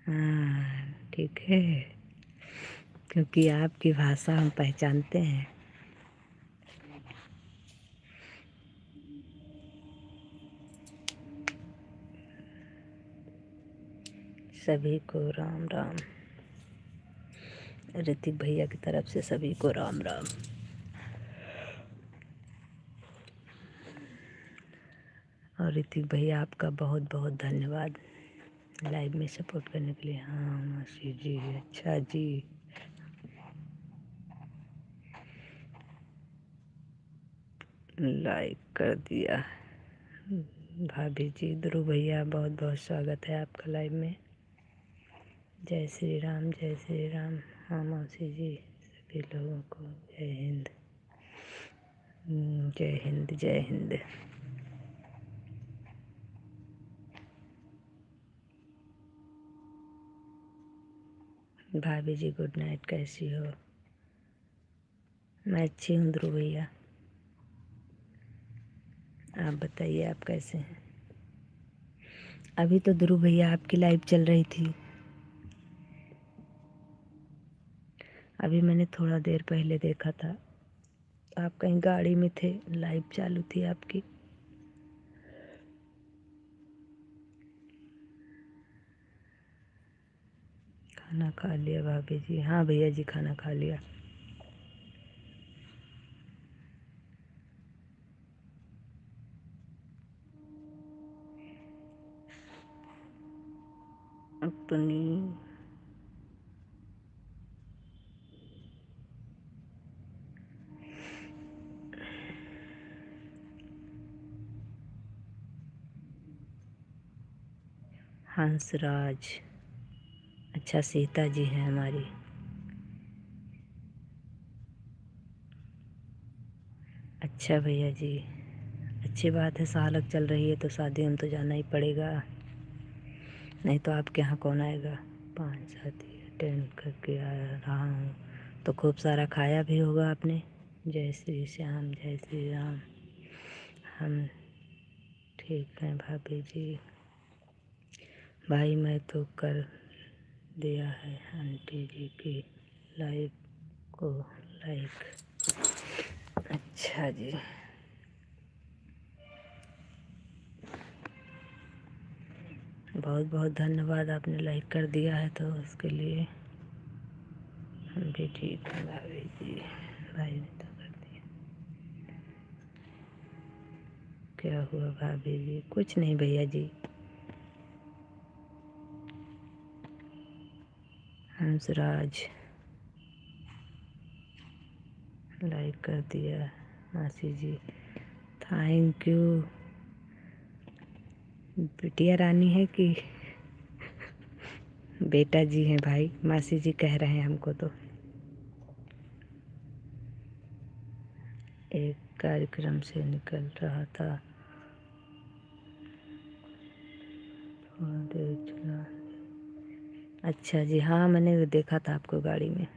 हाँ ठीक है, क्योंकि आपकी भाषा हम पहचानते हैं। सभी को राम राम। ऋतिक भैया की तरफ से सभी को राम राम। और ऋतिक भैया आपका बहुत बहुत धन्यवाद लाइव में सपोर्ट करने के लिए। हाँ मासी जी, अच्छा जी। लाइक कर दिया। भाभी जी, ध्रुव भैया, बहुत बहुत स्वागत है आपका लाइव में। जय श्री राम, जय श्री राम। हाँ मौसी जी, सभी लोगों को जय हिंद। जय हिंद, जय हिंद। भाभी जी गुड नाइट, कैसी हो? मैं अच्छी हूँ ध्रुव भैया, आप बताइए आप कैसे हैं? अभी तो ध्रुव भैया आपकी लाइव चल रही थी, अभी मैंने थोड़ा देर पहले देखा था, आप कहीं गाड़ी में थे, लाइव चालू थी आपकी। खाना खा लिया भाभी जी? हाँ भैया जी, खाना खा लिया। अपनी हंसराज, अच्छा सीता जी हैं हमारी। अच्छा भैया जी, अच्छी बात है, सालक चल रही है तो शादी में तो जाना ही पड़ेगा, नहीं तो आपके यहाँ कौन आएगा। 5 शादी अटेंड करके आ रहा हूँ, तो खूब सारा खाया भी होगा आपने। जय श्री श्याम, जय श्री राम। हम ठीक हैं भाभी जी। भाई मैं तो कर दिया है आंटी जी की लाइव को लाइक। अच्छा जी, बहुत बहुत धन्यवाद, आपने लाइक कर दिया है तो उसके लिए हम भी ठीक है। भाभी जी, भाई ने तो कर दिया। क्या हुआ भाभी जी? कुछ नहीं भैया जी। हंसराज लाइक कर दिया। मासी जी थैंक यू। बिटिया रानी है कि बेटा जी हैं भाई? मासी जी कह रहे हैं हमको तो। एक कार्यक्रम से निकल रहा था और अच्छा जी, हाँ मैंने देखा था आपको गाड़ी में।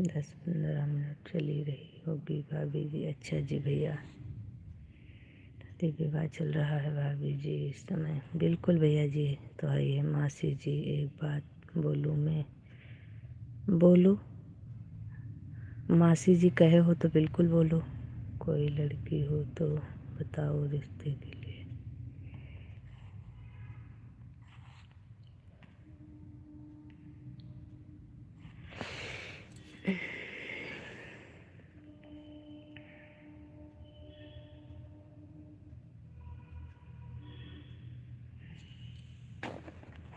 10-15 मिनट चली रही होगी भाभी जी। अच्छा जी भैया, शादी विवाह चल रहा है भाभी जी इस समय? बिल्कुल भैया जी, तो है ये। मासी जी एक बात बोलूँ मैं? बोलो मासी जी, कहे हो तो बिल्कुल बोलो। कोई लड़की हो तो बताओ रिश्ते के लिए।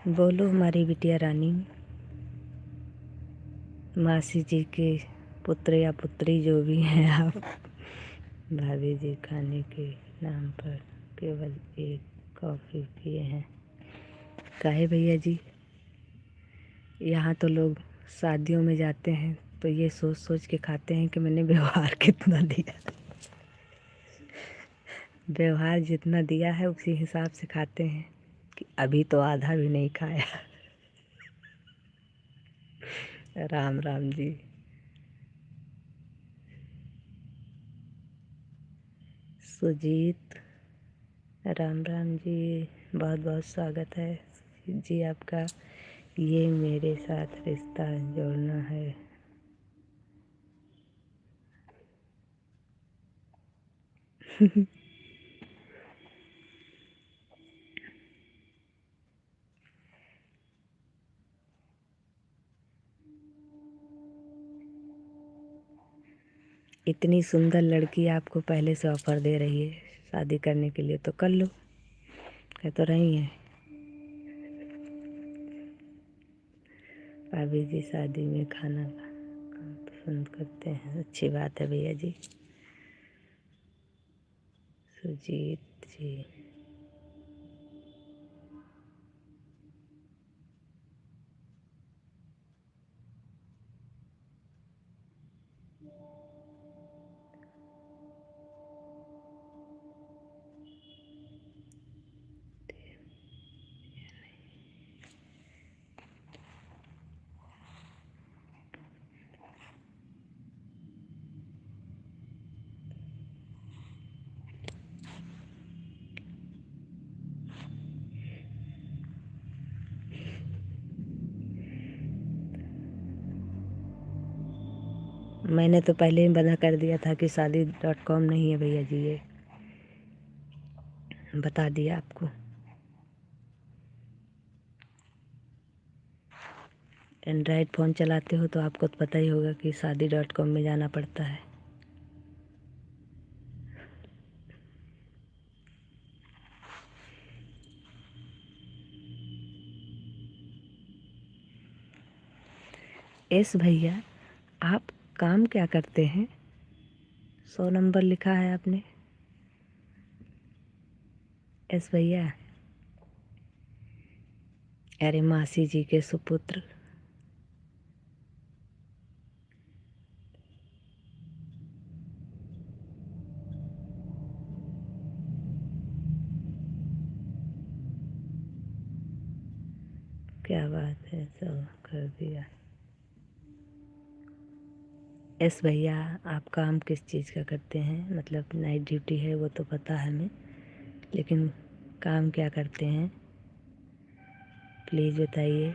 बोलो हमारी बिटिया रानी। मासी जी के पुत्र या पुत्री जो भी हैं आप, भाभी जी खाने के नाम पर केवल एक कॉफ़ी पिए हैं। काहे भैया जी? यहाँ तो लोग शादियों में जाते हैं तो ये सोच सोच के खाते हैं कि मैंने व्यवहार कितना दिया। व्यवहार जितना दिया है उसी हिसाब से खाते हैं कि अभी तो आधा भी नहीं खाया। राम राम जी। सुजीत राम राम जी, बहुत बहुत स्वागत है जी आपका। ये मेरे साथ रिश्ता जोड़ना है। इतनी सुंदर लड़की आपको पहले से ऑफर दे रही है शादी करने के लिए तो कर लो। कह तो रही हैं भाभी जी शादी में खाना पसंद करते हैं। अच्छी बात है भैया जी। सुजीत जी मैंने तो पहले ही मना कर दिया था कि शादी.com नहीं है भैया जी, ये बता दिया आपको। एंड्रॉयड फ़ोन चलाते हो तो आपको तो पता ही होगा कि शादी.com में जाना पड़ता है। एस भैया, आप काम क्या करते हैं? 100 नंबर लिखा है आपने। एस भैया, अरे मासी जी के सुपुत्र। क्या बात है, सब कर दिया। एस भैया, आप काम किस चीज़ का करते हैं? मतलब नाइट ड्यूटी है वो तो पता है हमें, लेकिन काम क्या करते हैं प्लीज़ बताइए।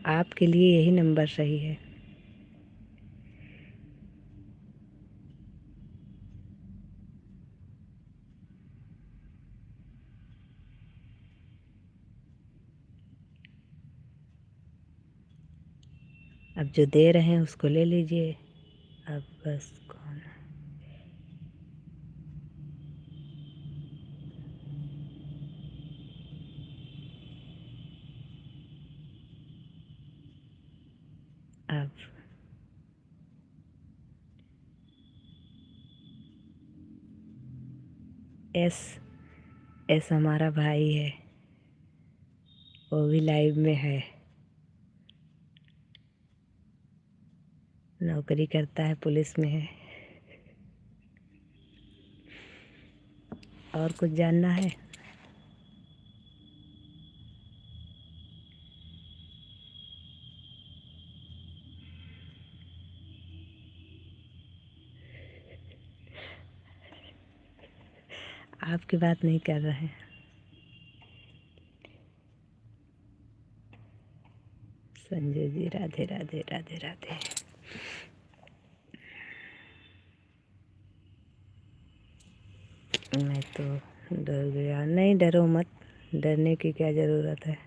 आपके लिए यही नंबर सही है। अब जो दे रहे हैं उसको ले लीजिए। अब बस कौन अब एस एस हमारा भाई है, वो भी लाइव में है। नौकरी करता है, पुलिस में है। और कुछ जानना है? आपकी बात नहीं कर रहे हैं। संजय जी, राधे राधे राधे राधे। मैं तो डर गया। नहीं, डरो मत, डरने की क्या ज़रूरत है।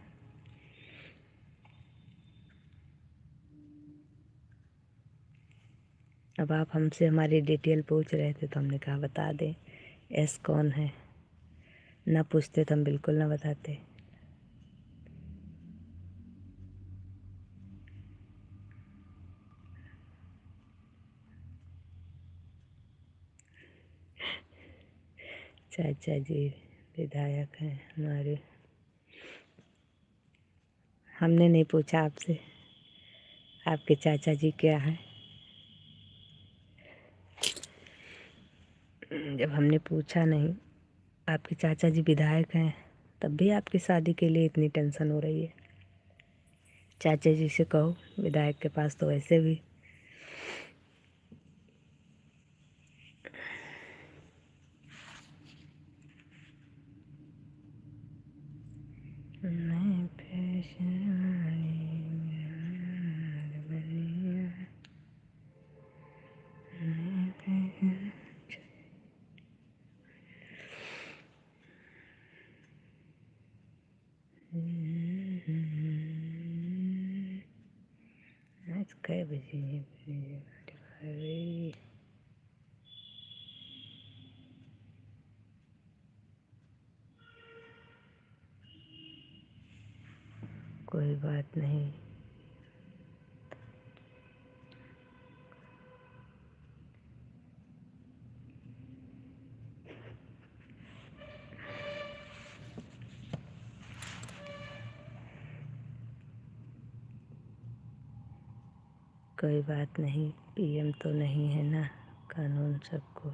अब आप हमसे हमारी डिटेल पूछ रहे थे तो हमने कहा बता दें एस कौन है। ना पूछते तो हम बिल्कुल ना बताते। चाचा जी विधायक हैं हमारे। हमने नहीं पूछा आपसे आपके चाचा जी क्या हैं। जब हमने पूछा नहीं आपके चाचा जी विधायक हैं, तब भी आपकी शादी के लिए इतनी टेंशन हो रही है। चाचा जी से कहो, विधायक के पास तो वैसे भी मैं आज कै बजे कोई बात नहीं। कोई बात नहीं, पीएम तो नहीं है ना, कानून सबको।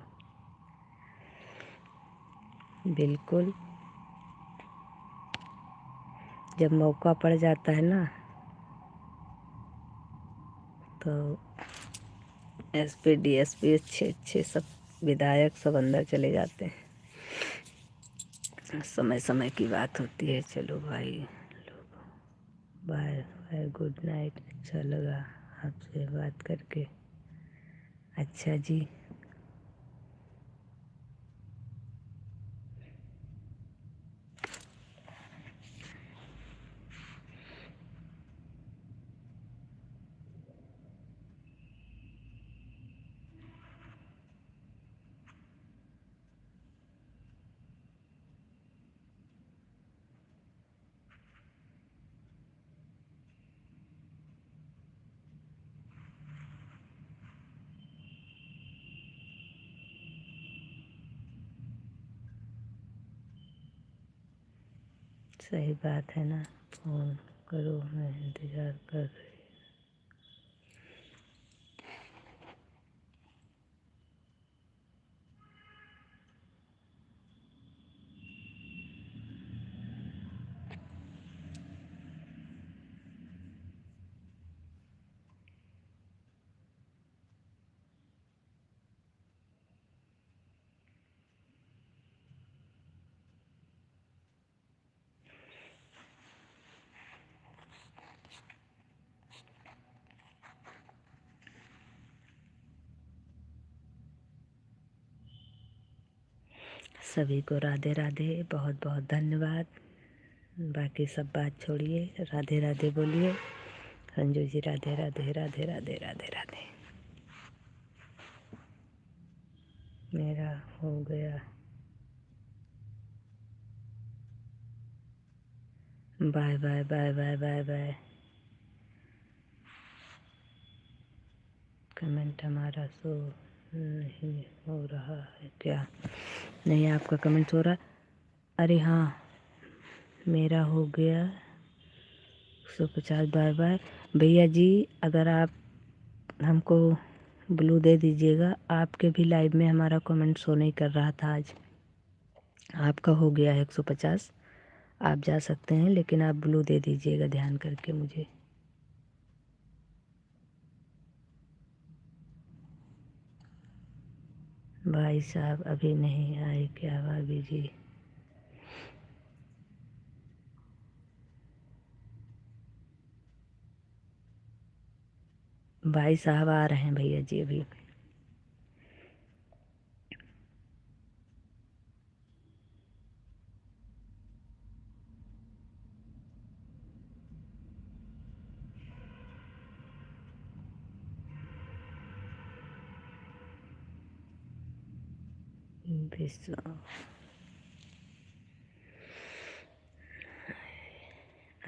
बिल्कुल, जब मौका पड़ जाता है ना तो एसपी डीएसपी अच्छे अच्छे सब विधायक सब अंदर चले जाते हैं। समय समय की बात होती है। चलो भाई, बाय बाय, गुड नाइट। अच्छा लगा आपसे बात करके। अच्छा जी। सही बात है ना, फ़ोन करो, मैं इंतज़ार कर रही। सभी को राधे राधे, बहुत बहुत धन्यवाद। बाकी सब बात छोड़िए, राधे राधे बोलिए। संजू जी राधे राधे राधे राधे राधे राधे। मेरा हो गया। Bye bye bye bye bye bye. Comment हमारा शो नहीं हो रहा है क्या? नहीं, आपका कमेंट हो रहा। अरे हाँ, मेरा हो गया 150। बाय बाय भैया जी। अगर आप हमको ब्लू दे दीजिएगा। आपके भी लाइव में हमारा कमेंट शो नहीं कर रहा था आज। आपका हो गया है 150। आप जा सकते हैं, लेकिन आप ब्लू दे दीजिएगा ध्यान करके मुझे। भाई साहब अभी नहीं आए क्या भाभी जी? भाई साहब आ रहे हैं भैया जी अभी।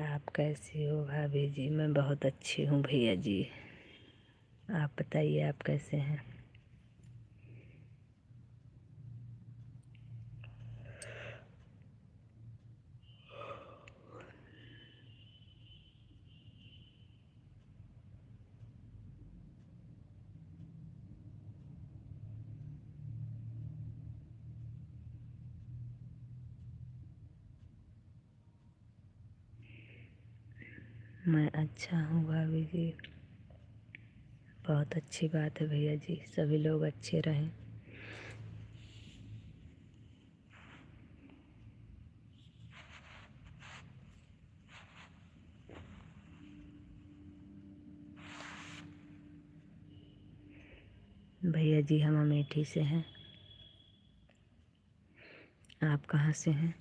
आप कैसी हो भाभी जी? मैं बहुत अच्छी हूँ भैया जी। आप बताइए आप कैसे हैं? मैं अच्छा हूँ भाभी जी। बहुत अच्छी बात है भैया जी, सभी लोग अच्छे रहें। भैया जी हम अमेठी से हैं। आप कहाँ से हैं?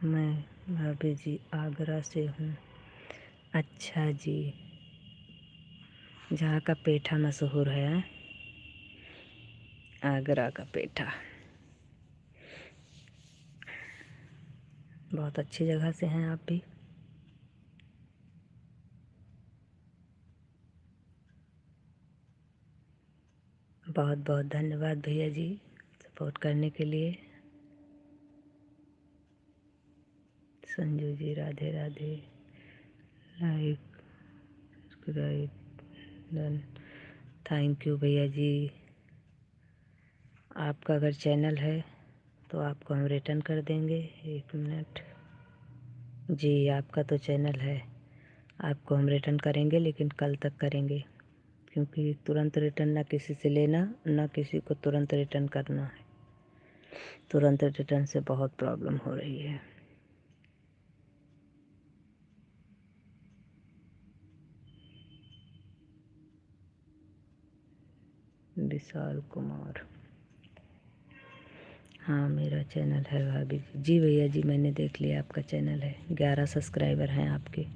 मैं भाभी जी आगरा से हूँ। अच्छा जी, जहाँ का पेठा मशहूर है। आगरा का पेठा बहुत अच्छी जगह से हैं आप भी। बहुत बहुत धन्यवाद भैया जी सपोर्ट करने के लिए। Sanju ji Radhe Radhe. Like subscribe done. Thank you भैया जी। आपका अगर चैनल है तो आपको हम रिटर्न कर देंगे। 1 मिनट जी, आपका तो चैनल है, आपको हम रिटर्न करेंगे, लेकिन कल तक करेंगे, क्योंकि तुरंत रिटर्न ना किसी से लेना ना किसी को तुरंत रिटर्न करना है। तुरंत रिटर्न से बहुत प्रॉब्लम हो रही है। विशाल कुमार, हाँ मेरा चैनल है भाभी जी। जी भैया जी मैंने देख लिया आपका चैनल है, 11 सब्सक्राइबर हैं आपके।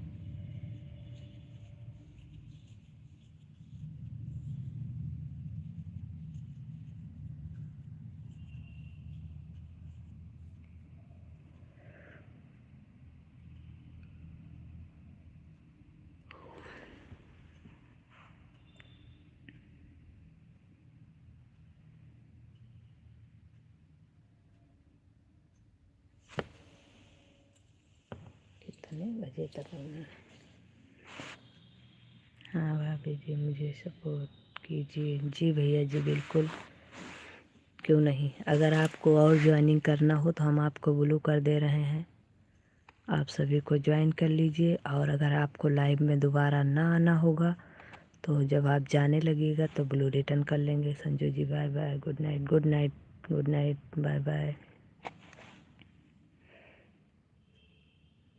कितने बजे तक होंगे। हाँ भाभी जी मुझे सपोर्ट कीजिए। जी भैया जी बिल्कुल, क्यों नहीं। अगर आपको और ज्वाइनिंग करना हो तो हम आपको ब्लू कर दे रहे हैं, आप सभी को ज्वाइन कर लीजिए। और अगर आपको लाइव में दोबारा ना आना होगा तो जब आप जाने लगेगा तो ब्लू रिटर्न कर लेंगे। Sanju ji bye bye, good night, good night, good night, bye bye.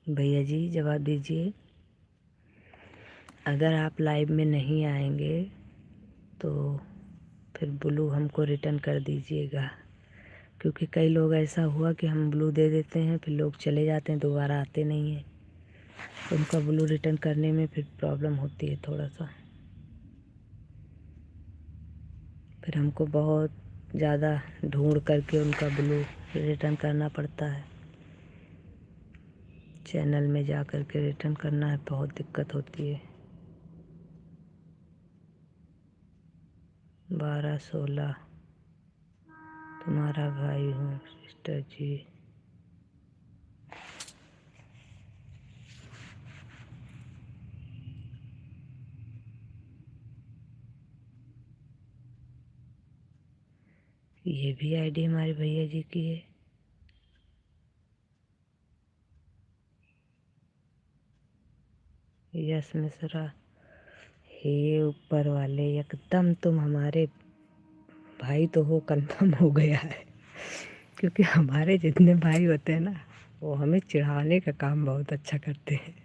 भैया जी जवाब दीजिए। अगर आप लाइव में नहीं आएंगे तो फिर ब्लू हमको रिटर्न कर दीजिएगा, क्योंकि कई लोग ऐसा हुआ कि हम ब्लू दे देते हैं फिर लोग चले जाते हैं, दोबारा आते नहीं हैं, तो उनका ब्लू रिटर्न करने में फिर प्रॉब्लम होती है थोड़ा सा। फिर हमको बहुत ज़्यादा ढूंढ करके उनका ब्लू रिटर्न करना पड़ता है। चैनल में जा कर के रिटर्न करना है, बहुत दिक्कत होती है। 12-16 तुम्हारा भाई हूँ सिस्टर जी। ये भी आईडी हमारे भैया जी की है। यस मिश्रा, हे ऊपर वाले एकदम तुम हमारे भाई तो हो, कंफर्म हो गया है। क्योंकि हमारे जितने भाई होते हैं ना वो हमें चिढ़ाने का काम बहुत अच्छा करते हैं।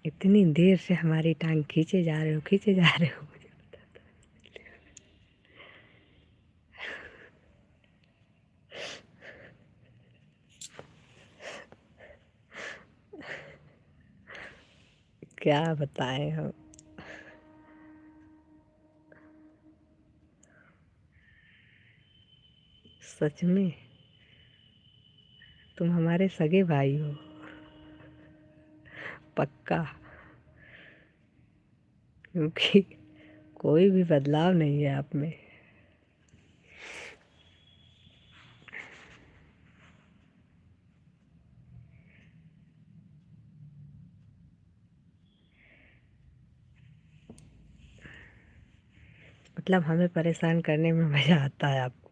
इतनी देर से हमारी टांग खींचे जा रहे हो, खींचे जा रहे हो। मुझे क्या बताएं हम। सच में तुम हमारे सगे भाई हो, पक्का। क्योंकि कोई भी बदलाव नहीं है आप में। मतलब हमें परेशान करने में मज़ा आता है आपको।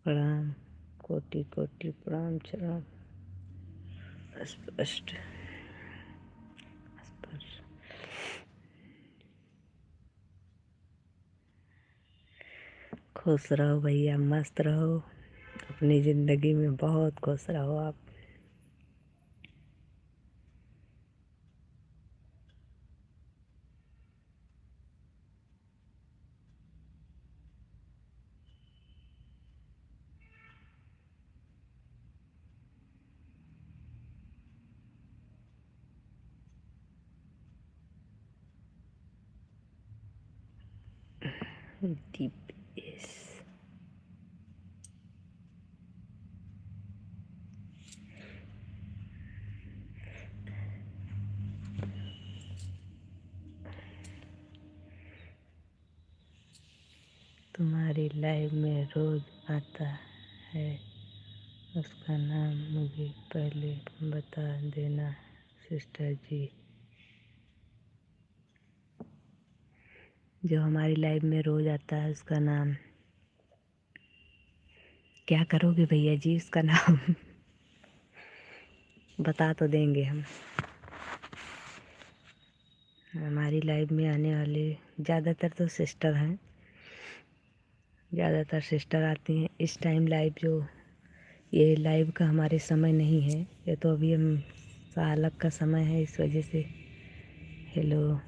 प्रणाम, कोटि कोटि प्रणाम, चरण स्पष्ट स्पर्श। खुश रहो भैया, मस्त रहो, अपनी ज़िंदगी में बहुत खुश रहो आप। Deep yes. तुम्हारी लाइव में रोज आता है, उसका नाम मुझे पहले बता देना सिस्टर जी। जो हमारी लाइव में रोज आता है उसका नाम क्या करोगे भैया जी, उसका नाम बता तो देंगे हम। हमारी लाइव में आने वाले ज़्यादातर तो सिस्टर हैं, ज़्यादातर सिस्टर आती हैं। इस टाइम लाइव जो ये लाइव का हमारे समय नहीं है, ये तो अभी हम सालक का समय है, इस वजह से। हेलो,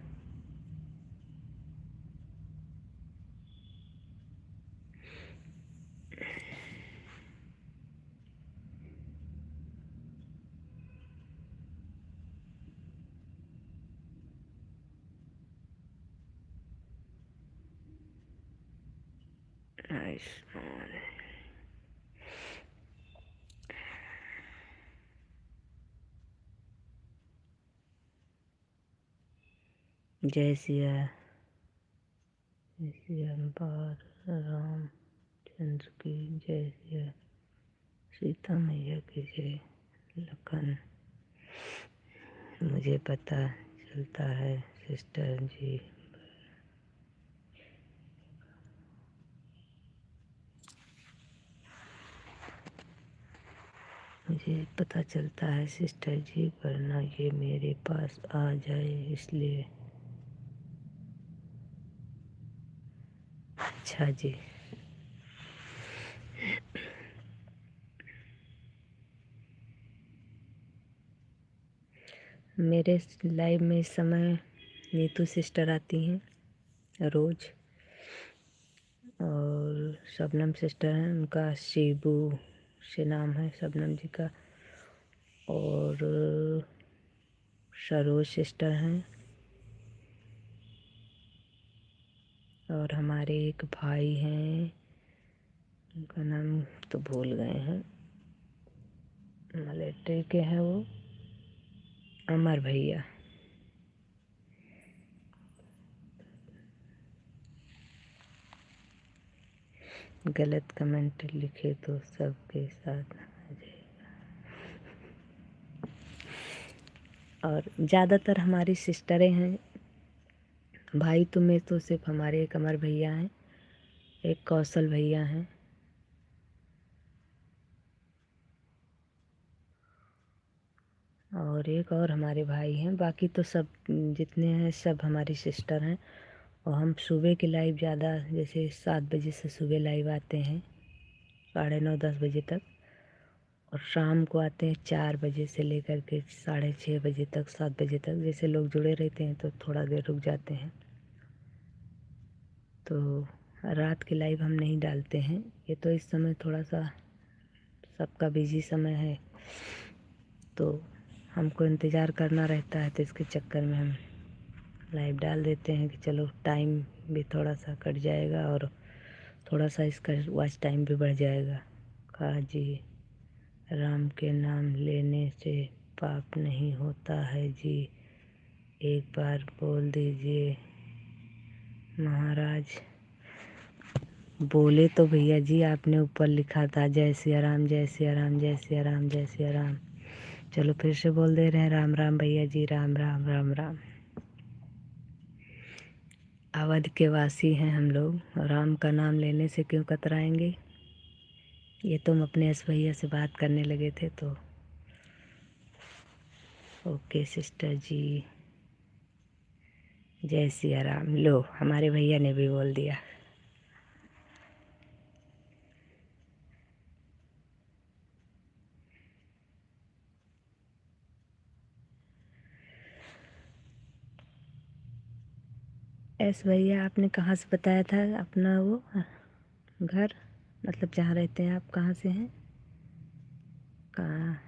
आयुष्मान। जय सिया बार रामचंद्र की जय, सिया सीता मैया की जय। लखन मुझे पता चलता है सिस्टर जी, मुझे पता चलता है सिस्टर जी, वरना ये मेरे पास आ जाए इसलिए। अच्छा जी। मेरे लाइव में इस समय नीतू सिस्टर आती हैं रोज़, और शबनम सिस्टर हैं, उनका शिबू से नाम है शबनम जी का, और सरोज सिस्टर हैं, और हमारे एक भाई हैं, उनका नाम तो भूल गए हैं, मिलिट्री के हैं वो, अमर भैया। गलत कमेंट लिखे तो सबके साथ आ जाएगा। और ज़्यादातर हमारी सिस्टरें हैं, भाई तो में तो सिर्फ हमारे एक अमर भैया हैं, एक कौशल भैया हैं, और एक और हमारे भाई हैं। बाकी तो सब जितने हैं सब हमारी सिस्टर हैं। और हम सुबह के लाइव ज़्यादा, जैसे 7 बजे से सुबह लाइव आते हैं 9:30-10 बजे तक, और शाम को आते हैं 4 बजे से लेकर के 6:30 बजे तक, 7 बजे तक। जैसे लोग जुड़े रहते हैं तो थोड़ा देर रुक जाते हैं। तो रात के लाइव हम नहीं डालते हैं, ये तो इस समय थोड़ा सा सबका बिजी समय है, तो हमको इंतज़ार करना रहता है, तो इसके चक्कर में हम लाइव डाल देते हैं कि चलो टाइम भी थोड़ा सा कट जाएगा और थोड़ा सा इसका वॉच टाइम भी बढ़ जाएगा। कहा जी, राम के नाम लेने से पाप नहीं होता है जी, एक बार बोल दीजिए महाराज। बोले तो भैया जी आपने ऊपर लिखा था जय सिया राम, जय सिया राम, जय सिया राम, जय सिया राम। चलो फिर से बोल दे रहे हैं, राम राम भैया जी, राम राम राम राम। अवध के वासी हैं हम लोग, राम का नाम लेने से क्यों कतराएंगे। ये तुम अपने एस भैया से बात करने लगे थे तो ओके सिस्टर जी, जय सिया राम। लो हमारे भैया ने भी बोल दिया। एस भैया आपने कहाँ से बताया था अपना वो घर, मतलब जहाँ रहते हैं आप, कहाँ से हैं, कहाँ,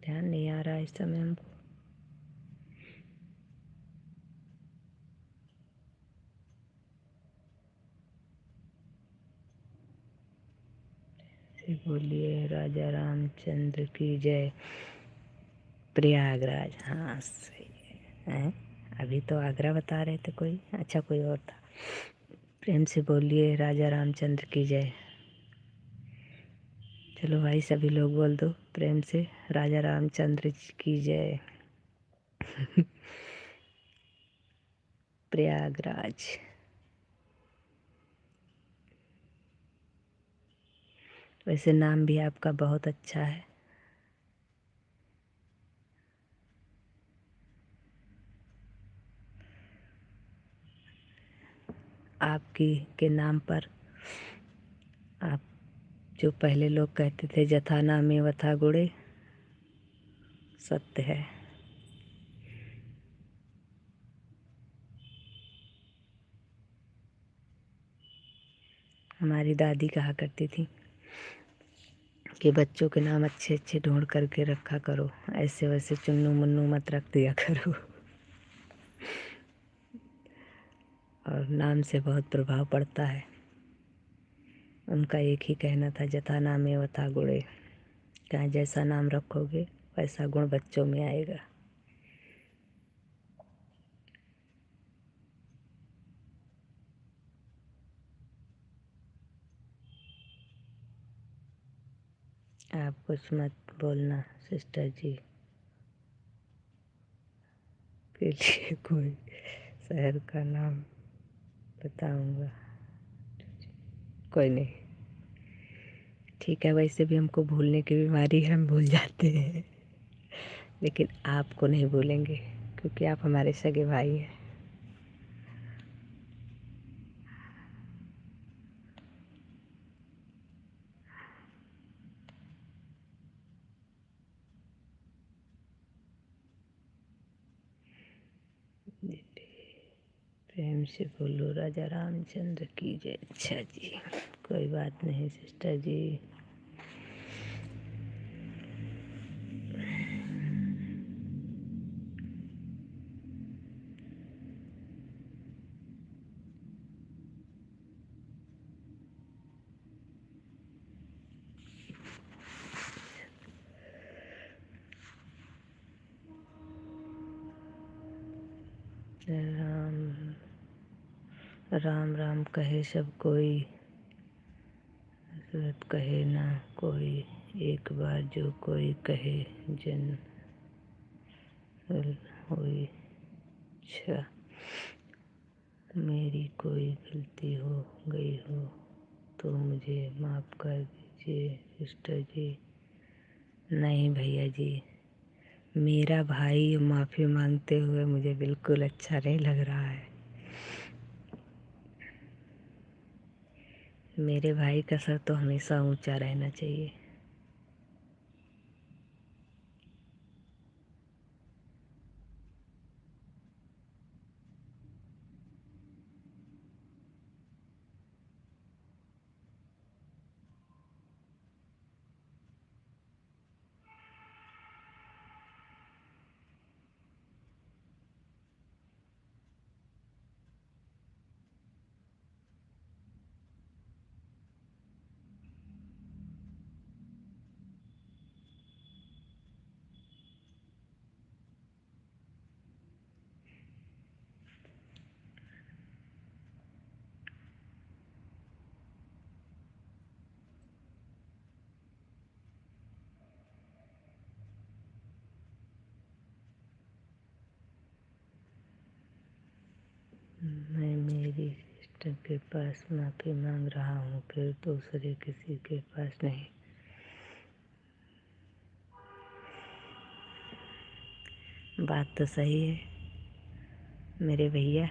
ध्यान नहीं आ रहा इस समय हमको। से बोलिए राजा रामचंद्र की जय। प्रयागराज, हाँ सही है। अभी तो आगरा बता रहे थे कोई, अच्छा कोई और था। प्रेम से बोलिए राजा रामचंद्र की जय। चलो भाई सभी लोग बोल दो प्रेम से, राजा रामचंद्र की जय। प्रयागराज। वैसे नाम भी आपका बहुत अच्छा है। आपकी के नाम पर, आप जो पहले लोग कहते थे जथा नामे वथा गुणे, सत्य है। हमारी दादी कहा करती थी कि बच्चों के नाम अच्छे अच्छे ढूंढ करके रखा करो, ऐसे वैसे चुन्नू मुन्नू मत रख दिया करो। और नाम से बहुत प्रभाव पड़ता है। उनका एक ही कहना था, जथा नामे वथा गुणे। कहाँ जैसा नाम रखोगे वैसा गुण बच्चों में आएगा। आप कुछ मत बोलना सिस्टर जी के लिए कोई शहर का नाम बताऊंगा। कोई नहीं, ठीक है। वैसे भी हमको भूलने की बीमारी है, हम भूल जाते हैं, लेकिन आपको नहीं भूलेंगे क्योंकि आप हमारे सगे भाई हैं। प्रेम से बोलो राजा रामचंद्र की जय। अच्छा जी, कोई बात नहीं सिस्टर जी। राम राम राम कहे सब कोई, सूरत कहे ना कोई। एक बार जो कोई कहे जन हुई। अच्छा, मेरी कोई गलती हो गई हो तो मुझे माफ़ कर दीजिए सिस्टर जी। नहीं भैया जी, मेरा भाई माफ़ी मांगते हुए मुझे बिल्कुल अच्छा नहीं लग रहा है। मेरे भाई का सर तो हमेशा ऊंचा रहना चाहिए। मैं मेरी सिस्टर के पास माफ़ी मांग रहा हूँ, फिर दूसरे किसी के पास नहीं। बात तो सही है मेरे भैया।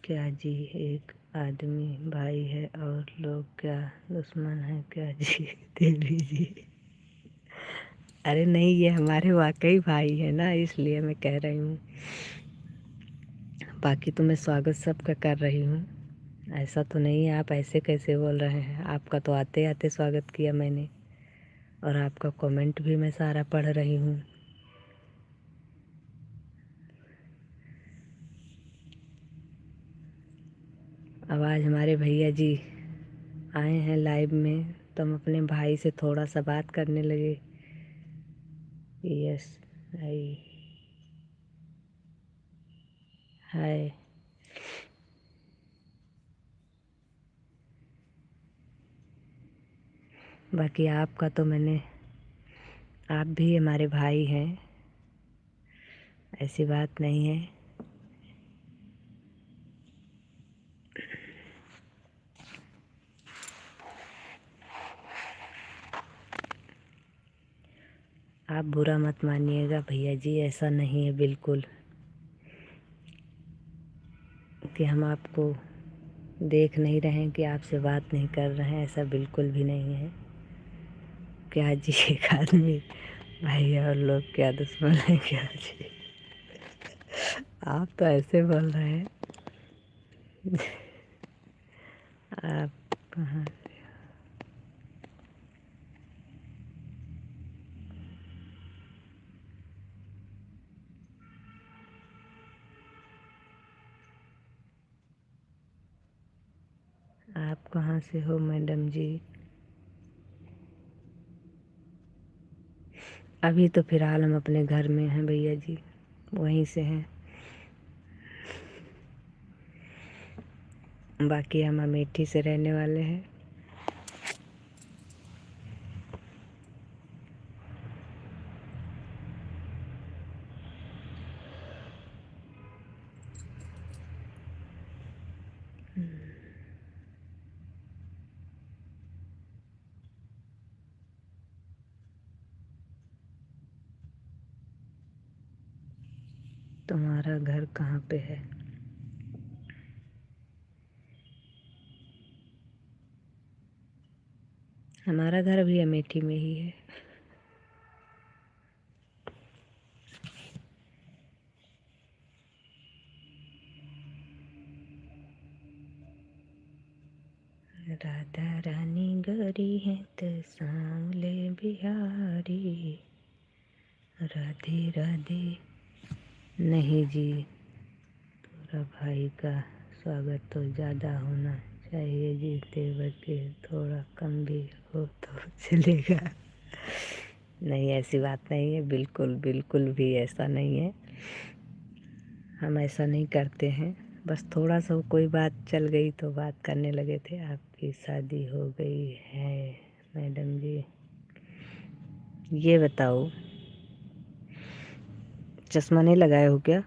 क्या जी, एक आदमी भाई है और लोग क्या दुश्मन है क्या जी? देवी जी, अरे नहीं, ये हमारे वाकई भाई है ना, इसलिए मैं कह रही हूँ। बाकी तो मैं स्वागत सबका कर रही हूँ, ऐसा तो नहीं है। आप ऐसे कैसे बोल रहे हैं? आपका तो आते आते स्वागत किया मैंने, और आपका कमेंट भी मैं सारा पढ़ रही हूँ। अब आज हमारे भैया जी आए हैं लाइव में, तो हम अपने भाई से थोड़ा सा बात करने लगे। यस, आई, हाय। बाकी आपका तो मैंने, आप भी हमारे भाई हैं, ऐसी बात नहीं है। आप बुरा मत मानिएगा भैया जी, ऐसा नहीं है बिल्कुल। कि हम आपको देख नहीं रहे हैं, कि आपसे बात नहीं कर रहे हैं, ऐसा बिल्कुल भी नहीं है। क्या जी एक आदमी भाई और लोग क्या दुश्मन है क्या जी? आप तो ऐसे बोल रहे हैं। आप कहाँ? आप कहाँ से हो मैडम जी? अभी तो फिलहाल हम अपने घर में हैं भैया जी, वहीं से हैं। बाकी हम अमेठी से रहने वाले हैं। तुम्हारा घर कहाँ पे है? हमारा घर भी अमेठी में ही है। राधा रानी गरी है तो सांवले बिहारी, राधे राधे। नहीं जी, थोड़ा भाई का स्वागत तो ज़्यादा होना चाहिए जी, देवर के थोड़ा कम भी हो तो चलेगा। नहीं, ऐसी बात नहीं है, बिल्कुल बिल्कुल भी ऐसा नहीं है। हम ऐसा नहीं करते हैं। बस थोड़ा सा कोई बात चल गई तो बात करने लगे थे। आपकी शादी हो गई है मैडम जी? ये बताओ, चश्मा नहीं लगाए हो क्या?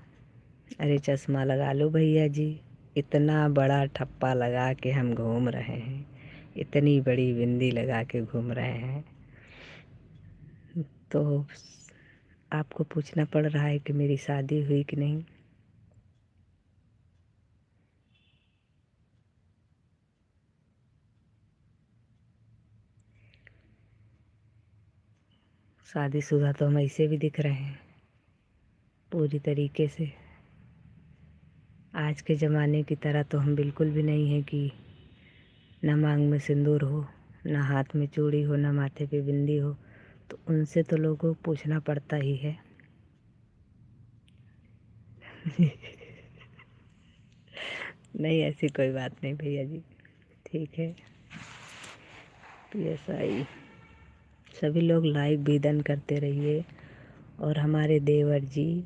अरे चश्मा लगा लो भैया जी। इतना बड़ा ठप्पा लगा के हम घूम रहे हैं, इतनी बड़ी बिंदी लगा के घूम रहे हैं, तो आपको पूछना पड़ रहा है कि मेरी शादी हुई कि नहीं। शादीशुदा तो हम ऐसे भी दिख रहे हैं पूरी तरीके से। आज के ज़माने की तरह तो हम बिल्कुल भी नहीं है कि ना मांग में सिंदूर हो, ना हाथ में चूड़ी हो, ना माथे पे बिंदी हो। तो उनसे तो लोगों को पूछना पड़ता ही है। नहीं, ऐसी कोई बात नहीं भैया जी, ठीक है। PSI सभी लोग लाइक भी डन करते रहिए। और हमारे देवर जी,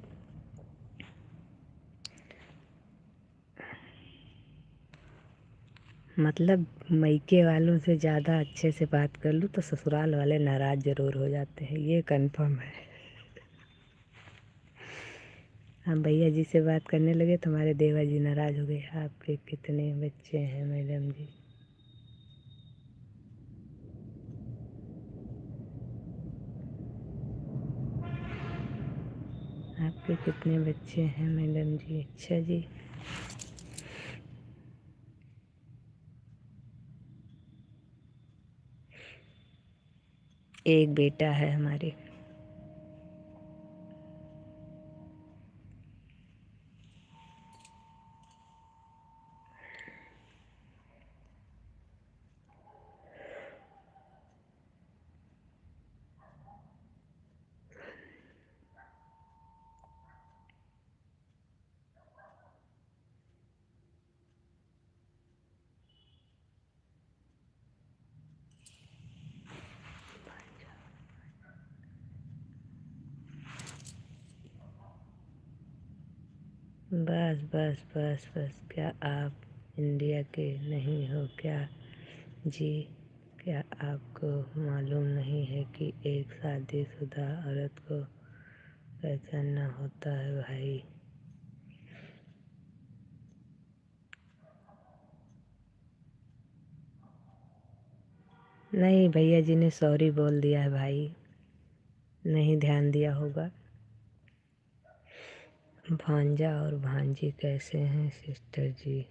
मतलब मायके वालों से ज़्यादा अच्छे से बात कर लूँ तो ससुराल वाले नाराज़ ज़रूर हो जाते हैं, ये कंफर्म है। हम भैया जी से बात करने लगे तो हमारे देवर जी नाराज़ हो गए। आपके कितने बच्चे हैं मैडम जी? आपके कितने बच्चे हैं मैडम जी? अच्छा जी। एक बेटा है हमारे। बस बस बस बस, क्या आप इंडिया के नहीं हो क्या जी? क्या आपको मालूम नहीं है कि एक शादीशुदा औरत को पहचानना होता है भाई? नहीं, भैया जी ने सॉरी बोल दिया है भाई, नहीं ध्यान दिया होगा। भांजा और भांजी कैसे हैं सिस्टर जी?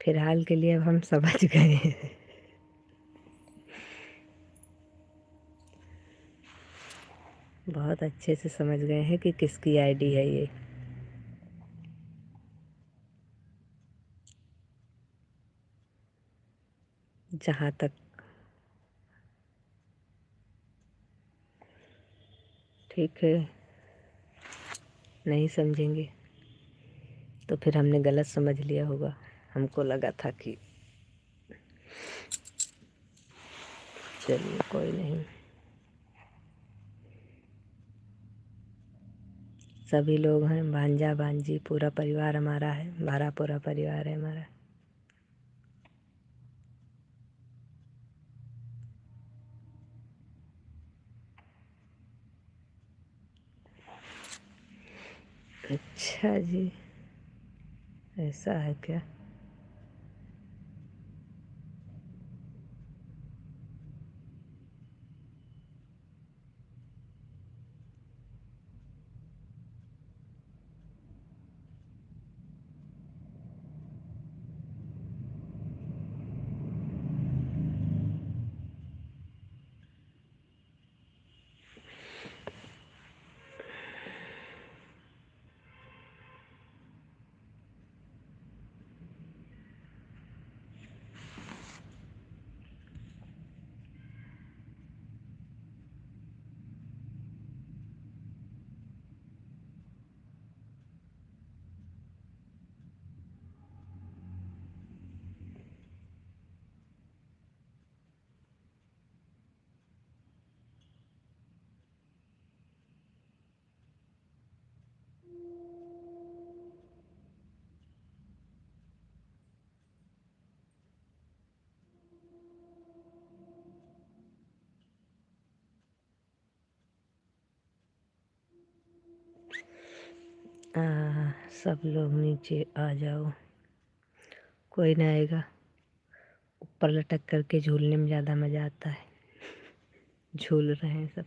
फिलहाल के लिए अब हम समझ गए हैं। बहुत अच्छे से समझ गए हैं कि किसकी आईडी है ये। जहाँ तक ठीक है, नहीं समझेंगे तो फिर हमने गलत समझ लिया होगा। हमको लगा था कि चलिए कोई नहीं। सभी लोग हैं, भांजा भांजी पूरा परिवार हमारा है, हमारा पूरा परिवार है हमारा। अच्छा जी, ऐसा है क्या? सब लोग नीचे आ जाओ, कोई ना आएगा। ऊपर लटक करके झूलने में ज़्यादा मज़ा आता है। झूल रहे हैं सब।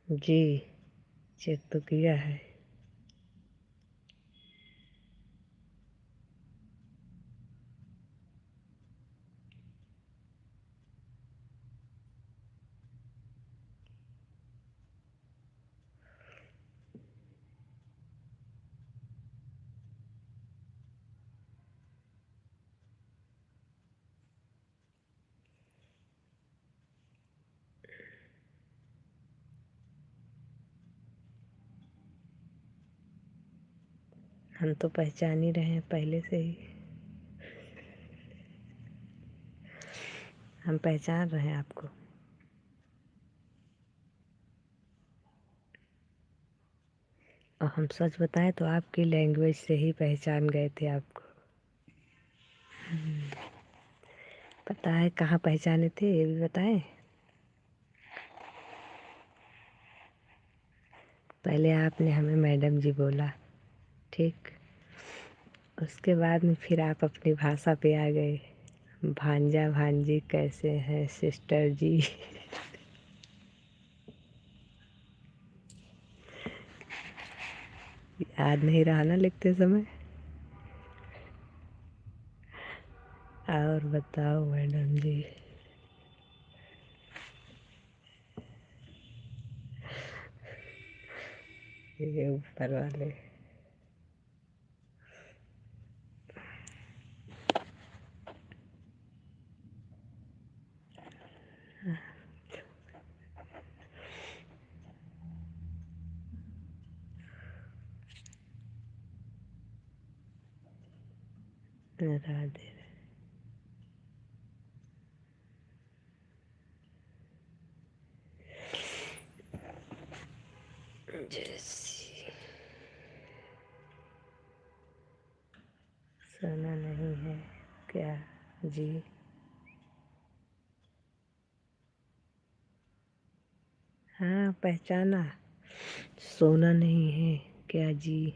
जी, चेक तो किया है। हम तो पहचान ही रहे हैं पहले से ही। हम पहचान रहे हैं आपको। और हम सच बताएं तो आपकी लैंग्वेज से ही पहचान गए थे आपको। पता है कहाँ पहचाने थे, ये भी बताएं? पहले आपने हमें मैडम जी बोला, ठीक। उसके बाद में फिर आप अपनी भाषा पे आ गए। भांजा भांजी कैसे हैं सिस्टर जी? याद नहीं रहा ना लिखते समय? और बताओ मैडम जी। ये ऊपर वाले। राधे जैसी। सुना नहीं है क्या जी? हाँ पहचाना। सोना नहीं है क्या जी?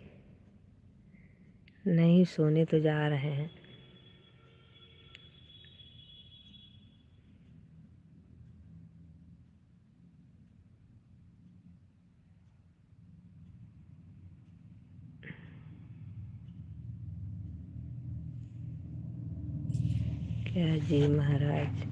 नहीं, सोने तो जा रहे हैं। क्या जी महाराज?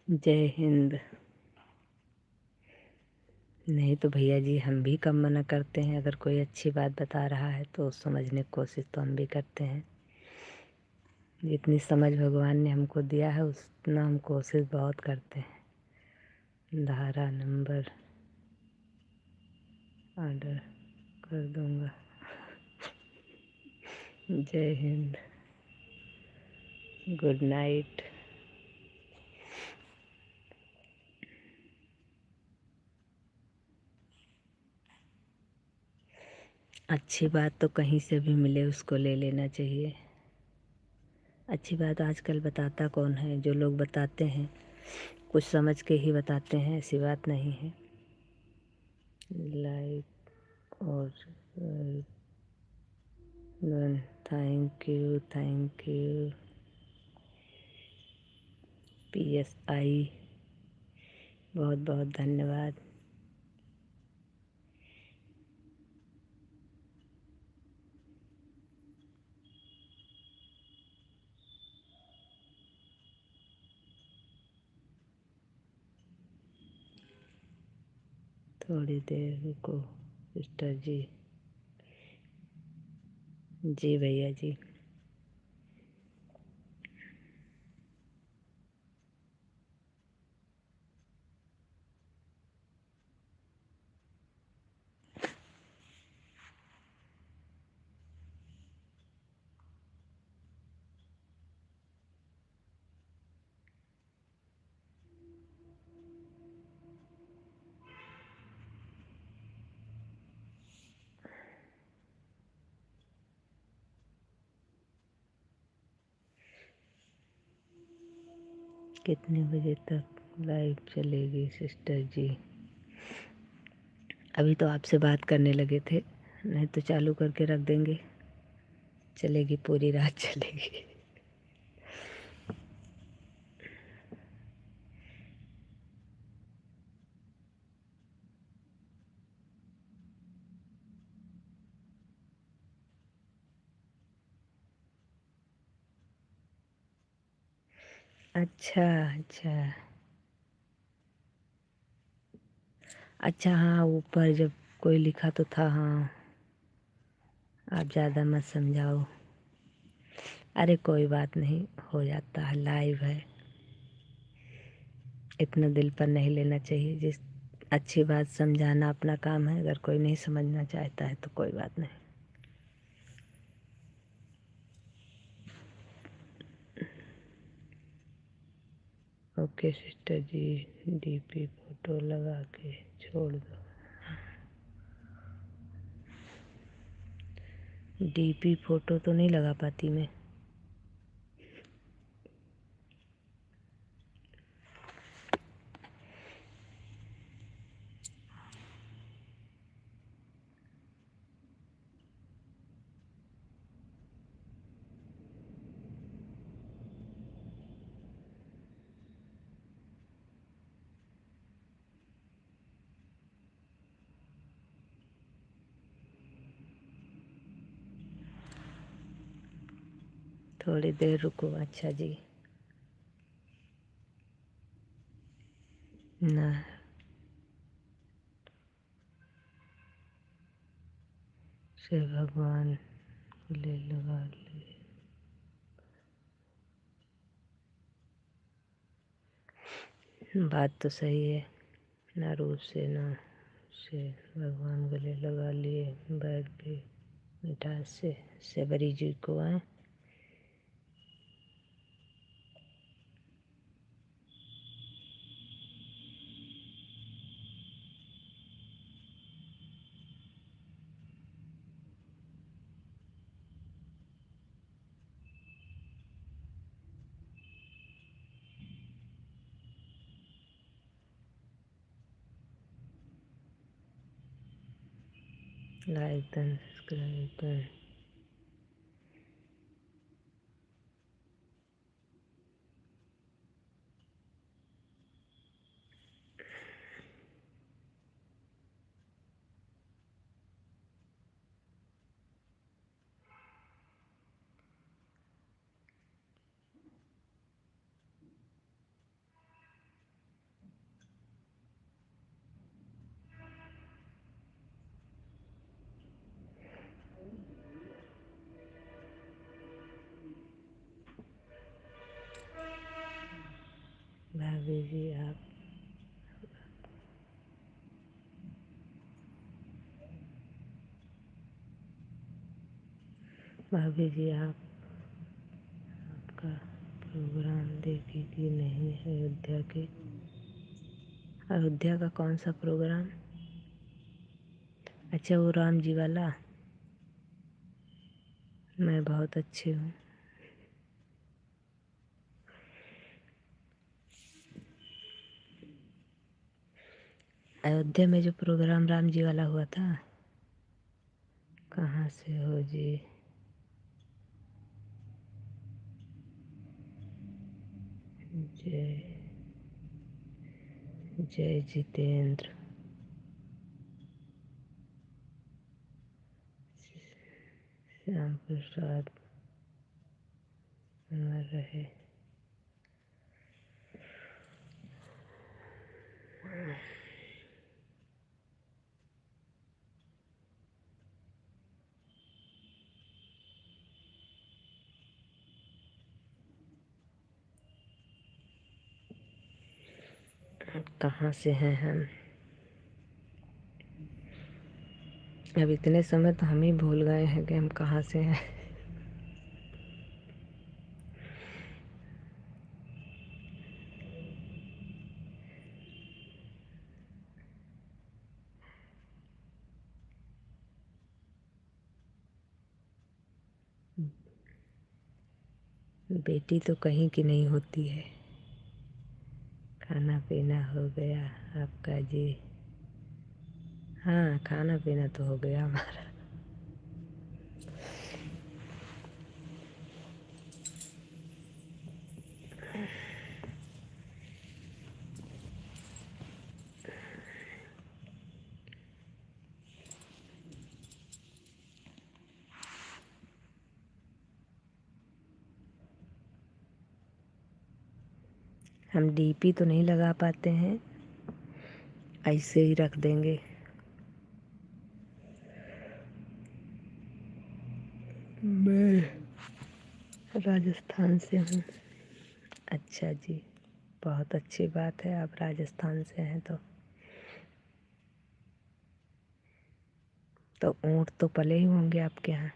जय हिंद। नहीं तो भैया जी, हम भी कम मना करते हैं। अगर कोई अच्छी बात बता रहा है तो समझने की कोशिश तो हम भी करते हैं। जितनी समझ भगवान ने हमको दिया है उतना हम कोशिश बहुत करते हैं। धारा नंबर ऑर्डर कर दूंगा। जय हिंद। Good night. अच्छी बात तो कहीं से भी मिले उसको ले लेना चाहिए। अच्छी बात आजकल बताता कौन है? जो लोग बताते हैं कुछ समझ के ही बताते हैं, ऐसी बात नहीं है। लाइक और thank you, thank you. PSI बहुत बहुत धन्यवाद। थोड़ी देर रुको सिस्टर जी। जी भैया जी। कितने बजे तक लाइव चलेगी सिस्टर जी? अभी तो आपसे बात करने लगे थे, नहीं तो चालू करके रख देंगे। चलेगी, पूरी रात चलेगी। अच्छा अच्छा। अच्छा हाँ, ऊपर जब कोई लिखा तो था। हाँ, आप ज़्यादा मत समझाओ। अरे कोई बात नहीं, हो जाता है, लाइव है। इतना दिल पर नहीं लेना चाहिए। जिस अच्छी बात समझाना अपना काम है। अगर कोई नहीं समझना चाहता है तो कोई बात नहीं। ओके सिस्टर जी, DP फोटो लगा के छोड़ दो। DP फोटो तो नहीं लगा पाती मैं। थोड़ी देर रुको। अच्छा जी। ना, से भगवान गले लगा ले। बात तो सही है। ना रूप से ना से भगवान गले लगा लिए। बैग भी मिठास से बरी जी को आए। लाइक दें, सब्सक्राइब करें। भाभी जी आप भाभी जी आपका प्रोग्राम देखी कि नहीं अयोध्या के? अयोध्या का कौन सा प्रोग्राम? अच्छा वो राम जी वाला। मैं बहुत अच्छी हूँ। अयोध्या में जो प्रोग्राम राम जी वाला हुआ था। कहाँ से हो जी? जय जय जितेंद्र। श्याम प्रसाद अमर रहे। कहाँ से हैं हम? अब इतने समय तो हम ही भूल गए हैं कि हम कहाँ से हैं। बेटी तो कहीं की नहीं होती है। खाना पीना हो गया आपका जी? हाँ खाना पीना तो हो गया हमारा। हम डीपी तो नहीं लगा पाते हैं, ऐसे ही रख देंगे। मैं राजस्थान से हूँ। अच्छा जी, बहुत अच्छी बात है आप राजस्थान से हैं तो ऊँट तो पले ही होंगे आपके यहाँ।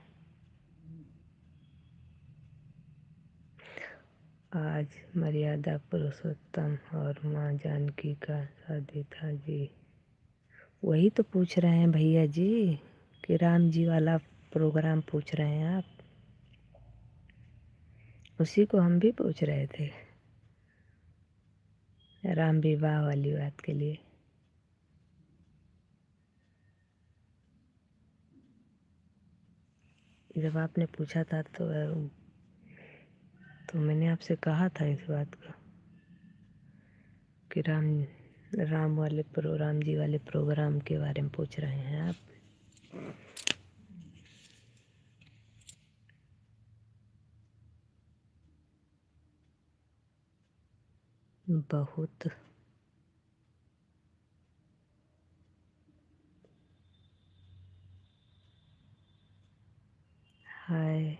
आज मर्यादा पुरुषोत्तम और माँ जानकी का शादी था जी। वही तो पूछ रहे हैं भैया जी कि राम जी वाला प्रोग्राम पूछ रहे हैं आप। उसी को हम भी पूछ रहे थे, राम विवाह वाली बात के लिए। जब आपने पूछा था तो मैंने आपसे कहा था इस बात का कि राम जी वाले प्रोग्राम के बारे में पूछ रहे हैं आप। बहुत। हाय।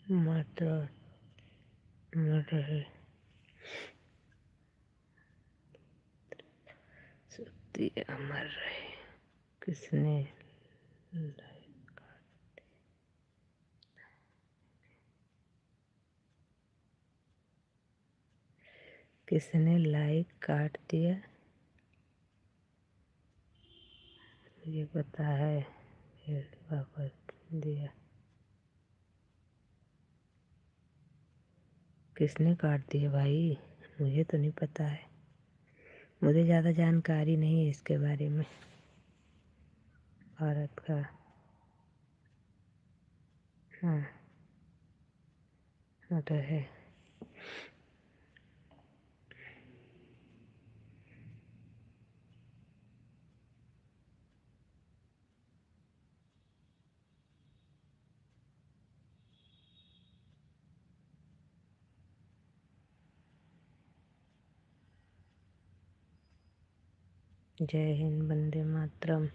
माता मर रहे, शक्ति अमर रहे। किसने किसने लाइक काट दिया, मुझे पता है, फिर वापस दिया। किसने काट दिया भाई, मुझे तो नहीं पता है, मुझे ज़्यादा जानकारी नहीं है इसके बारे में। भारत का, हाँ रहे। जय हिंद, वंदे मातरम।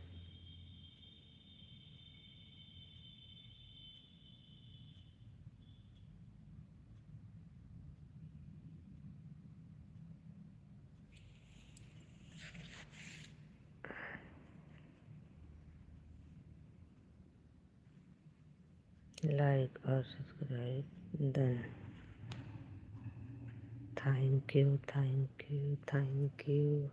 लाइक और subscribe done. Thank you, thank you, thank you.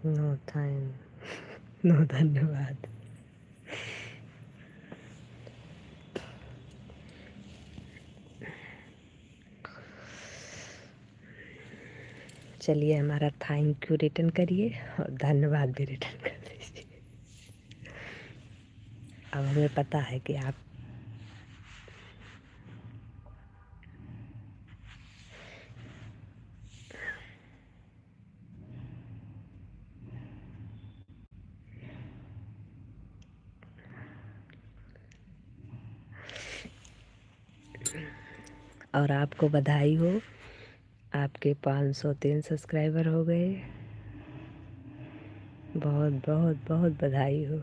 No thank, no धन्यवाद। चलिए, हमारा थैंक यू रिटर्न करिए और धन्यवाद भी रिटर्न कर दीजिए। अब हमें पता है कि आप और आपको बधाई हो, आपके 503 सब्सक्राइबर हो गए। बहुत बहुत बहुत बधाई हो।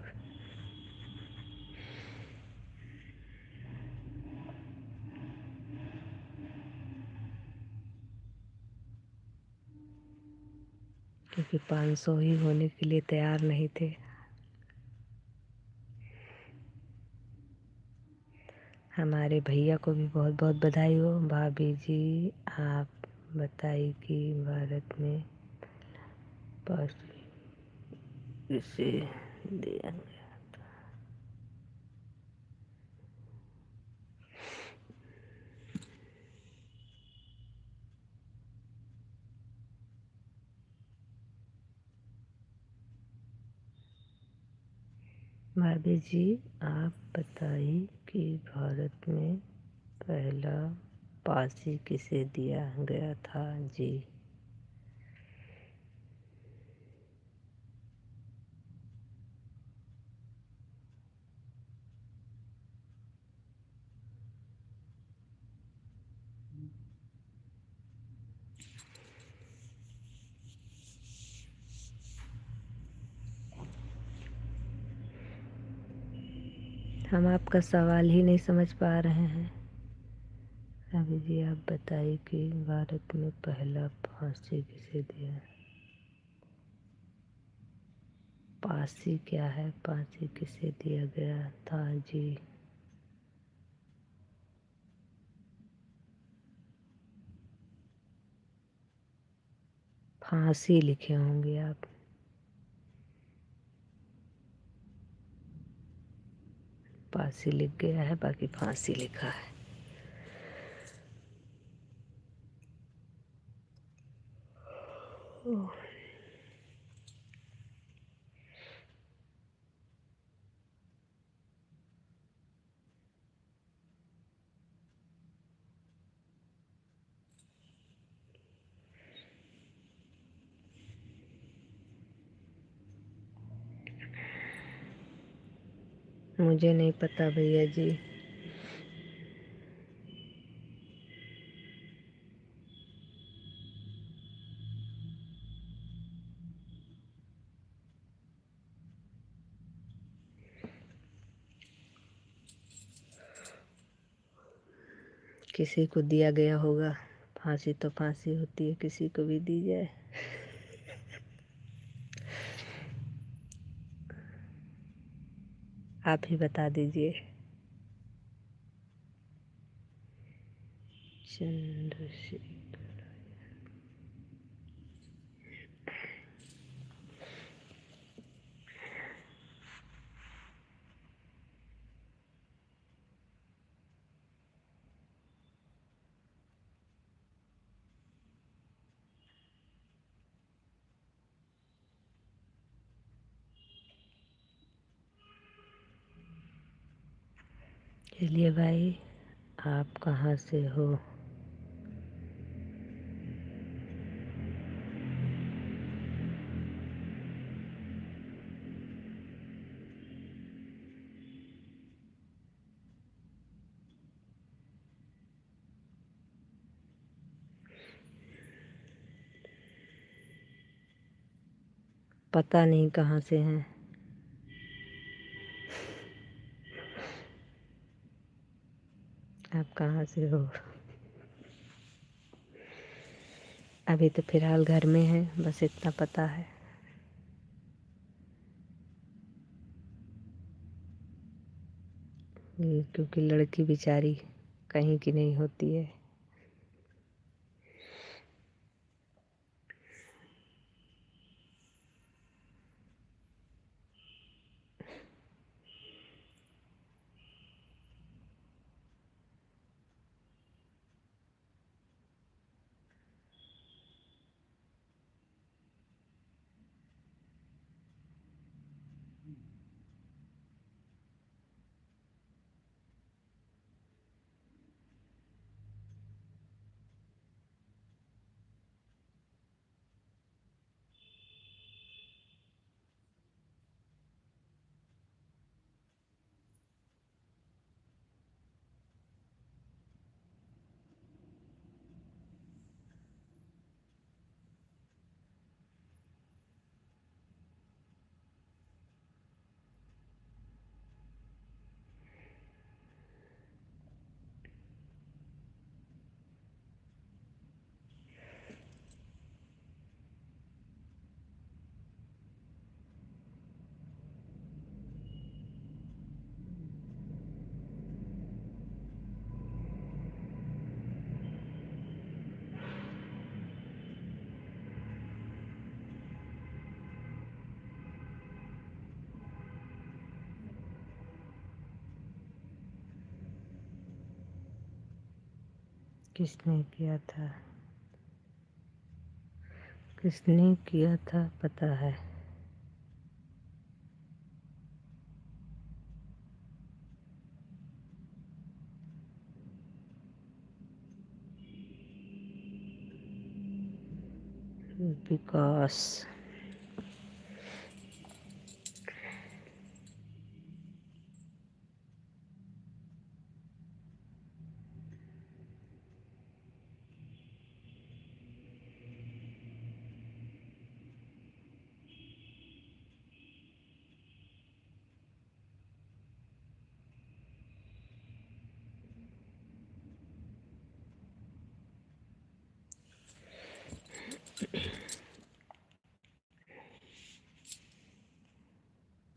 क्योंकि 500 ही होने के लिए तैयार नहीं थे। हमारे भैया को भी बहुत बहुत बधाई हो। भाभी जी, आप बताइए कि भारत में पास किसे दिया गया। भाभी जी, आप बताइए कि भारत में पहला पासी किसे दिया गया था जी। हम आपका सवाल ही नहीं समझ पा रहे हैं। भाभी जी, आप बताइए कि भारत में पहला फांसी किसे दिया। पासी क्या है, फांसी किसे दिया गया था जी। फांसी लिखे होंगे आप। फांसी लिख गया है, बाकी फांसी लिखा है। मुझे नहीं पता भैया जी। किसी को दिया गया होगा। फांसी तो फांसी होती है, किसी को भी दी जाए। आप ही बता दीजिए। चंद्रशेखर। चलिए भाई, आप कहाँ से हो? पता नहीं कहाँ से हैं। आप कहाँ से हो? अभी तो फिलहाल घर में हैं, बस इतना पता है। ये क्योंकि लड़की बेचारी कहीं की नहीं होती है। किसने किया था? किसने किया था पता है? विकास।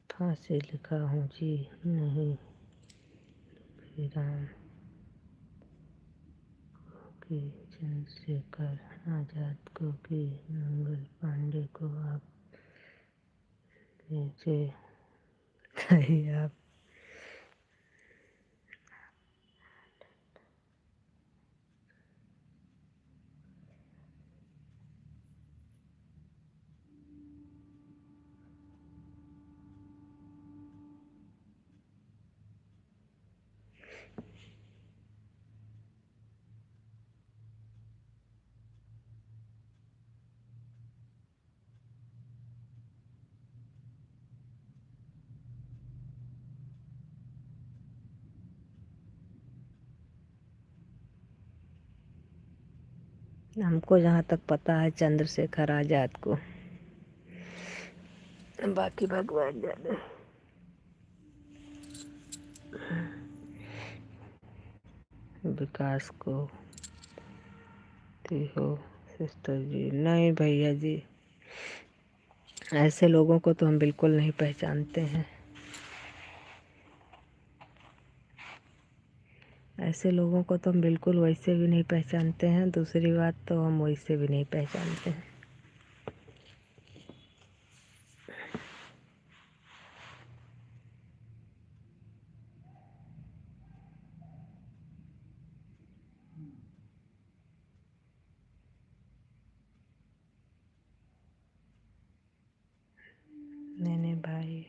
फांसी लिखा हूँ जी, नहीं। श्री राम की, चंद्रशेखर आज़ाद को की, मंगल पांडे को। आप नीचे बताइए आप। हमको जहाँ तक पता है चंद्रशेखर आज़ाद को, बाकी भगवान जाने। विकास को थी हो सिस्टर जी? नहीं भैया जी, ऐसे लोगों को तो हम बिल्कुल नहीं पहचानते हैं। ऐसे लोगों को तो हम बिल्कुल वैसे भी नहीं पहचानते हैं। दूसरी बात तो हम वैसे भी नहीं पहचानते हैं। नहीं भाई,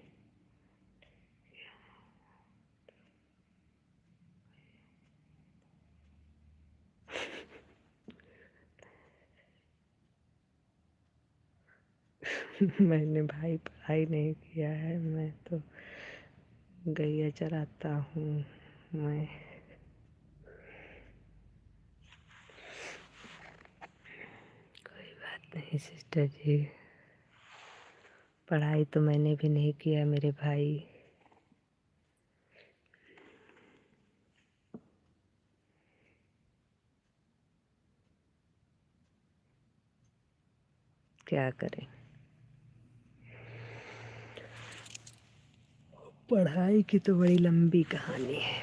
मैंने भाई पढ़ाई नहीं किया है, मैं तो गैया चराता हूँ। मैं कोई बात नहीं सिस्टर जी, पढ़ाई तो मैंने भी नहीं किया मेरे भाई। क्या करें, पढ़ाई की तो बड़ी लंबी कहानी है।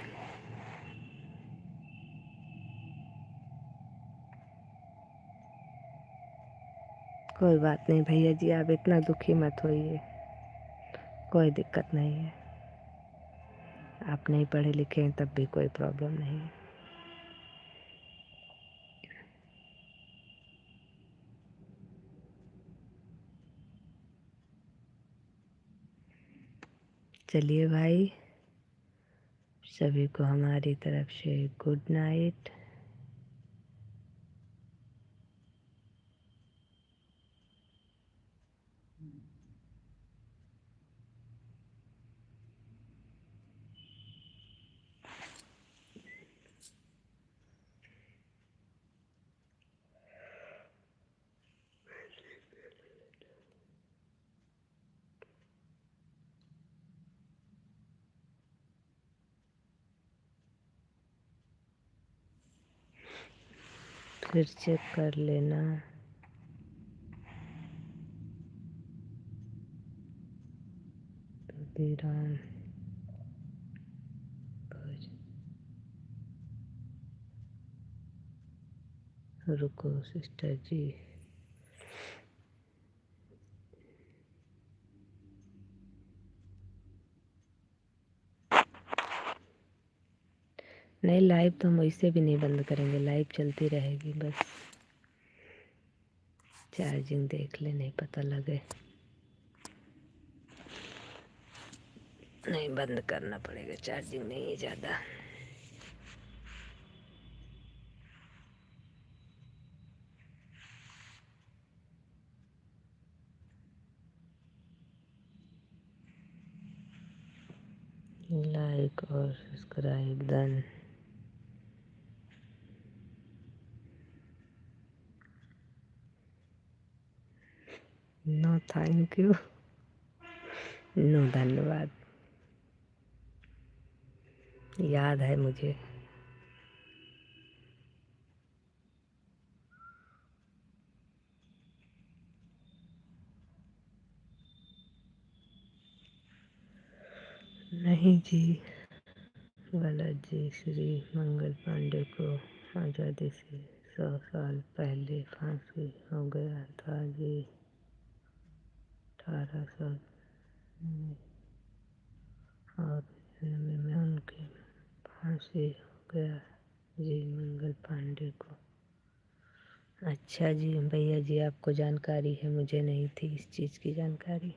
कोई बात नहीं भैया जी, आप इतना दुखी मत होइए, कोई दिक्कत नहीं है। आप नहीं पढ़े लिखे हैं तब भी कोई प्रॉब्लम नहीं है। चलिए भाई, सभी को हमारी तरफ से गुड नाइट। फिर चेक कर लेना। विराम रुको सिस्टर जी, नहीं लाइव तो हम वैसे भी नहीं बंद करेंगे, लाइव चलती रहेगी, बस चार्जिंग देख ले, नहीं पता लगे। नहीं बंद करना पड़ेगा, चार्जिंग नहीं है ज़्यादा। लाइक और subscribe done. No thank you, no धन्यवाद। याद है मुझे। नहीं जी, गलत जी। श्री मंगल पांडे को आज़ादी से 100 साल पहले फांसी हो गया था जी। 1800 और 99 में उनके फांसी हो गया जी, मंगल पांडे को। अच्छा जी भैया जी, आपको जानकारी है, मुझे नहीं थी इस चीज़ की जानकारी।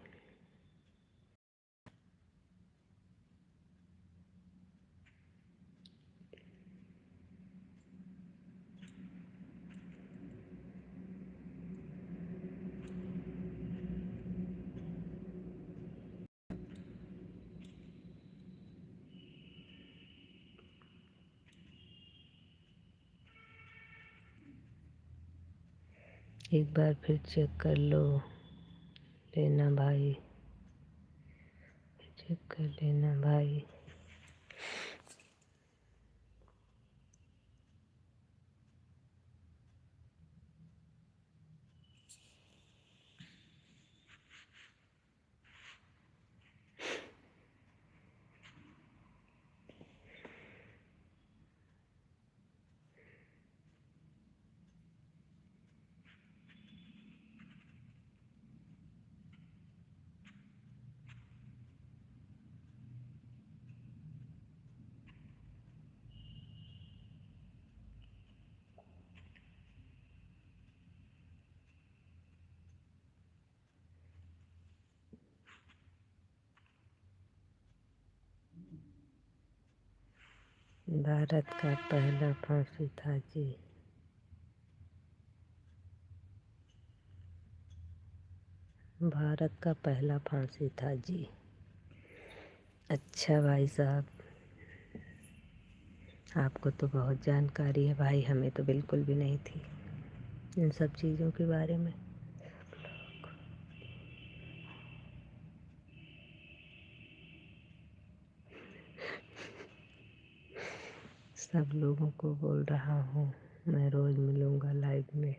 एक बार फिर चेक कर लो लेना भाई, चेक कर लेना भाई। भारत का पहला फांसी था जी। भारत का पहला फांसी था जी। अच्छा भाई साहब, आपको तो बहुत जानकारी है भाई, हमें तो बिल्कुल भी नहीं थी इन सब चीज़ों के बारे में। सब लोगों को बोल रहा हूँ मैं रोज़ मिलूँगा लाइव में।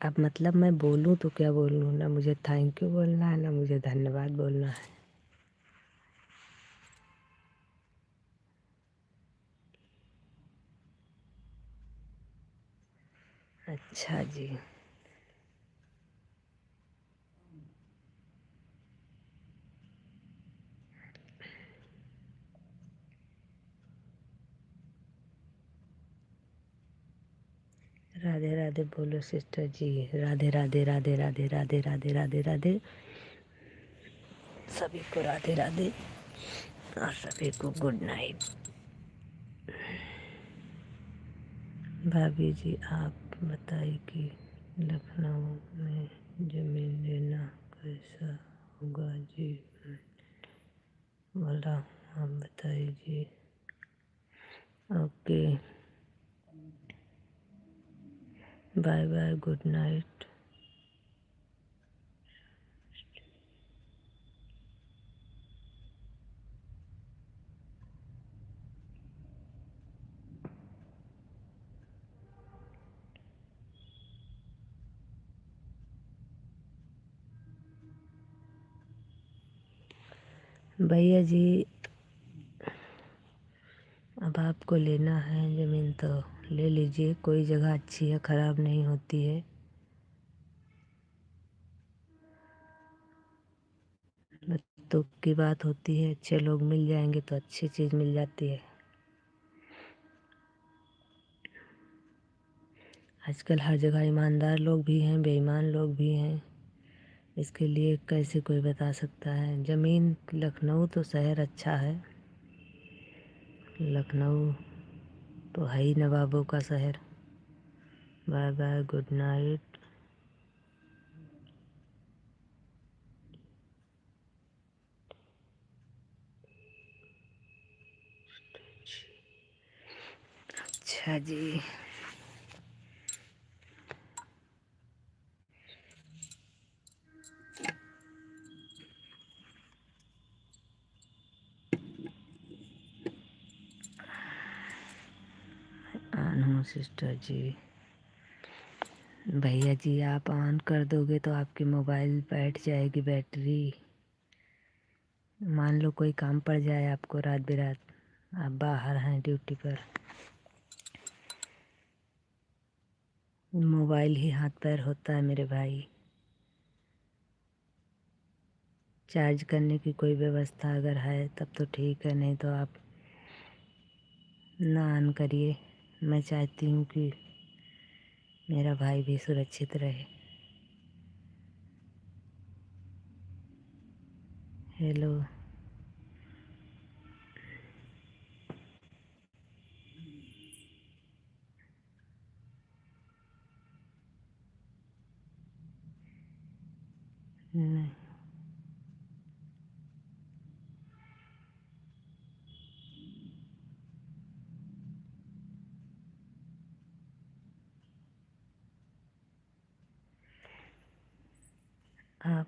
अब मतलब मैं बोलूँ तो क्या बोलूँ, ना मुझे थैंक यू बोलना है ना मुझे धन्यवाद बोलना है। अच्छा जी। राधे राधे बोलो सिस्टर जी। राधे राधे राधे राधे राधे राधे राधे राधे। सभी को राधे राधे और सभी को गुड नाइट। भाभी जी आप बताइए कि लखनऊ में ज़मीन लेना कैसा होगा जी। बोला आप बताइए जी। Okay bye bye good night. भैया जी अब आपको लेना है ज़मीन तो ले लीजिए, कोई जगह अच्छी है, ख़राब नहीं होती है। तो की बात होती है, अच्छे लोग मिल जाएंगे तो अच्छी चीज़ मिल जाती है। आजकल हर जगह ईमानदार लोग भी हैं, बेईमान लोग भी हैं, इसके लिए कैसे कोई बता सकता है। ज़मीन लखनऊ तो शहर अच्छा है, लखनऊ तो है ही नवाबों का शहर। Bye bye good night. अच्छा जी। ऑन हूँ सिस्टर जी। भैया जी आप ऑन कर दोगे तो आपकी मोबाइल बैठ जाएगी बैटरी। मान लो कोई काम पड़ जाए आपको रात बिरात, आप बाहर हैं ड्यूटी पर, मोबाइल ही हाथ पैर होता है मेरे भाई। चार्ज करने की कोई व्यवस्था अगर है तब तो ठीक है, नहीं तो आप ना ऑन करिए। मैं चाहती हूँ कि मेरा भाई भी सुरक्षित रहे। हेलो नहीं, आप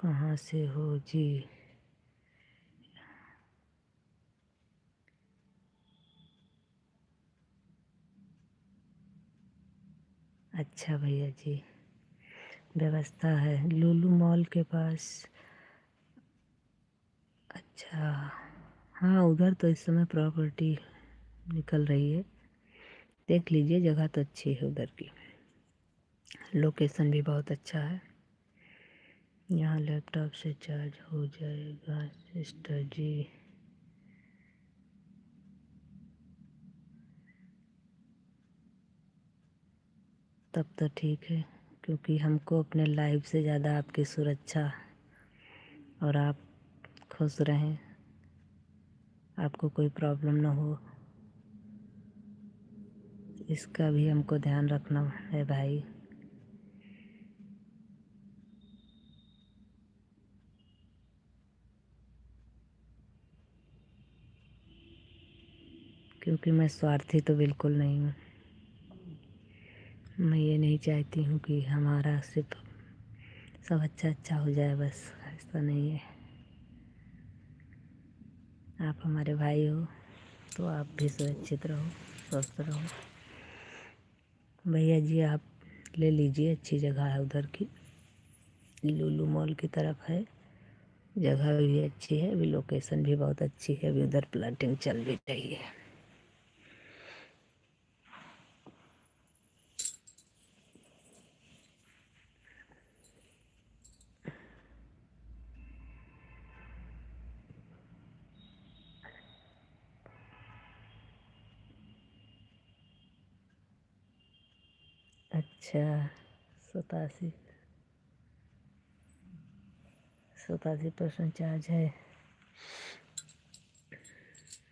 कहाँ से हो जी? अच्छा भैया जी, व्यवस्था है लुलु मॉल के पास। अच्छा, हाँ उधर तो इस समय प्रॉपर्टी निकल रही है, देख लीजिए, जगह तो अच्छी है उधर की, लोकेशन भी बहुत अच्छा है। यहाँ लैपटॉप से चार्ज हो जाएगा सिस्टर जी। तब तो ठीक है, क्योंकि हमको अपने लाइफ से ज़्यादा आपकी सुरक्षा और आप खुश रहें, आपको कोई प्रॉब्लम ना हो, इसका भी हमको ध्यान रखना है भाई। क्योंकि मैं स्वार्थी तो बिल्कुल नहीं हूँ। मैं ये नहीं चाहती हूँ कि हमारा सिर्फ सब अच्छा अच्छा हो जाए, बस ऐसा नहीं है। आप हमारे भाई हो तो आप भी सुरक्षित रहो, स्वस्थ रहो। भैया जी आप ले लीजिए, अच्छी जगह है उधर की, लुलु मॉल की तरफ है, जगह भी अच्छी है, अभी लोकेशन भी बहुत अच्छी है, अभी उधर प्लाटिंग चल भी रही है। अच्छा, 87 87% चार्ज है।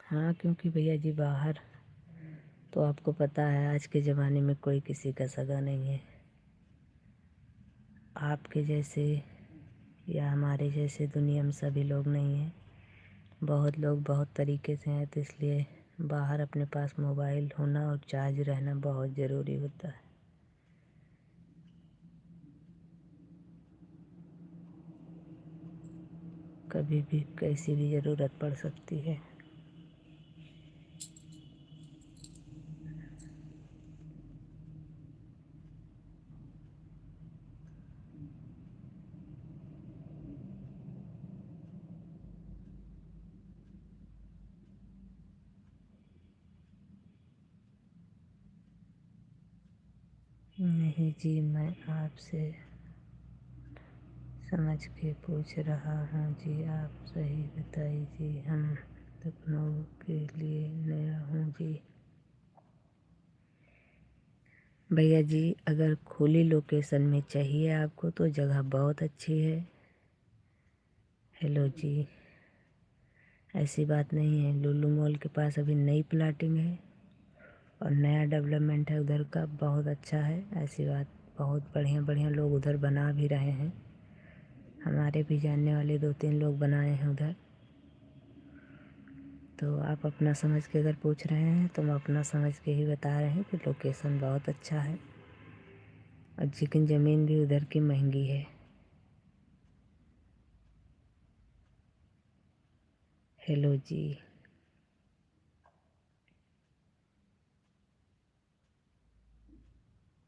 हाँ क्योंकि भैया जी बाहर तो आपको पता है आज के ज़माने में कोई किसी का सगा नहीं है। आपके जैसे या हमारे जैसे दुनिया में सभी लोग नहीं हैं, बहुत लोग बहुत तरीके से हैं, तो इसलिए बाहर अपने पास मोबाइल होना और चार्ज रहना बहुत ज़रूरी होता है। कभी भी कैसी भी ज़रूरत पड़ सकती है। नहीं जी, मैं आपसे समझ के पूछ रहा हूँ जी, आप सही बताइए जी, हम लखनऊ के लिए नया हूँ जी। भैया जी अगर खुली लोकेशन में चाहिए आपको तो जगह बहुत अच्छी है। हेलो जी, ऐसी बात नहीं है, लुलु मॉल के पास अभी नई प्लाटिंग है और नया डेवलपमेंट है उधर का, बहुत अच्छा है। ऐसी बात, बहुत बढ़िया बढ़िया लोग उधर बना भी रहे हैं, हमारे भी जानने वाले 2-3 लोग बनाए हैं उधर। तो आप अपना समझ के अगर पूछ रहे हैं तो हम अपना समझ के ही बता रहे हैं कि लोकेशन बहुत अच्छा है, और लेकिन ज़मीन भी उधर की महंगी है। हेलो जी,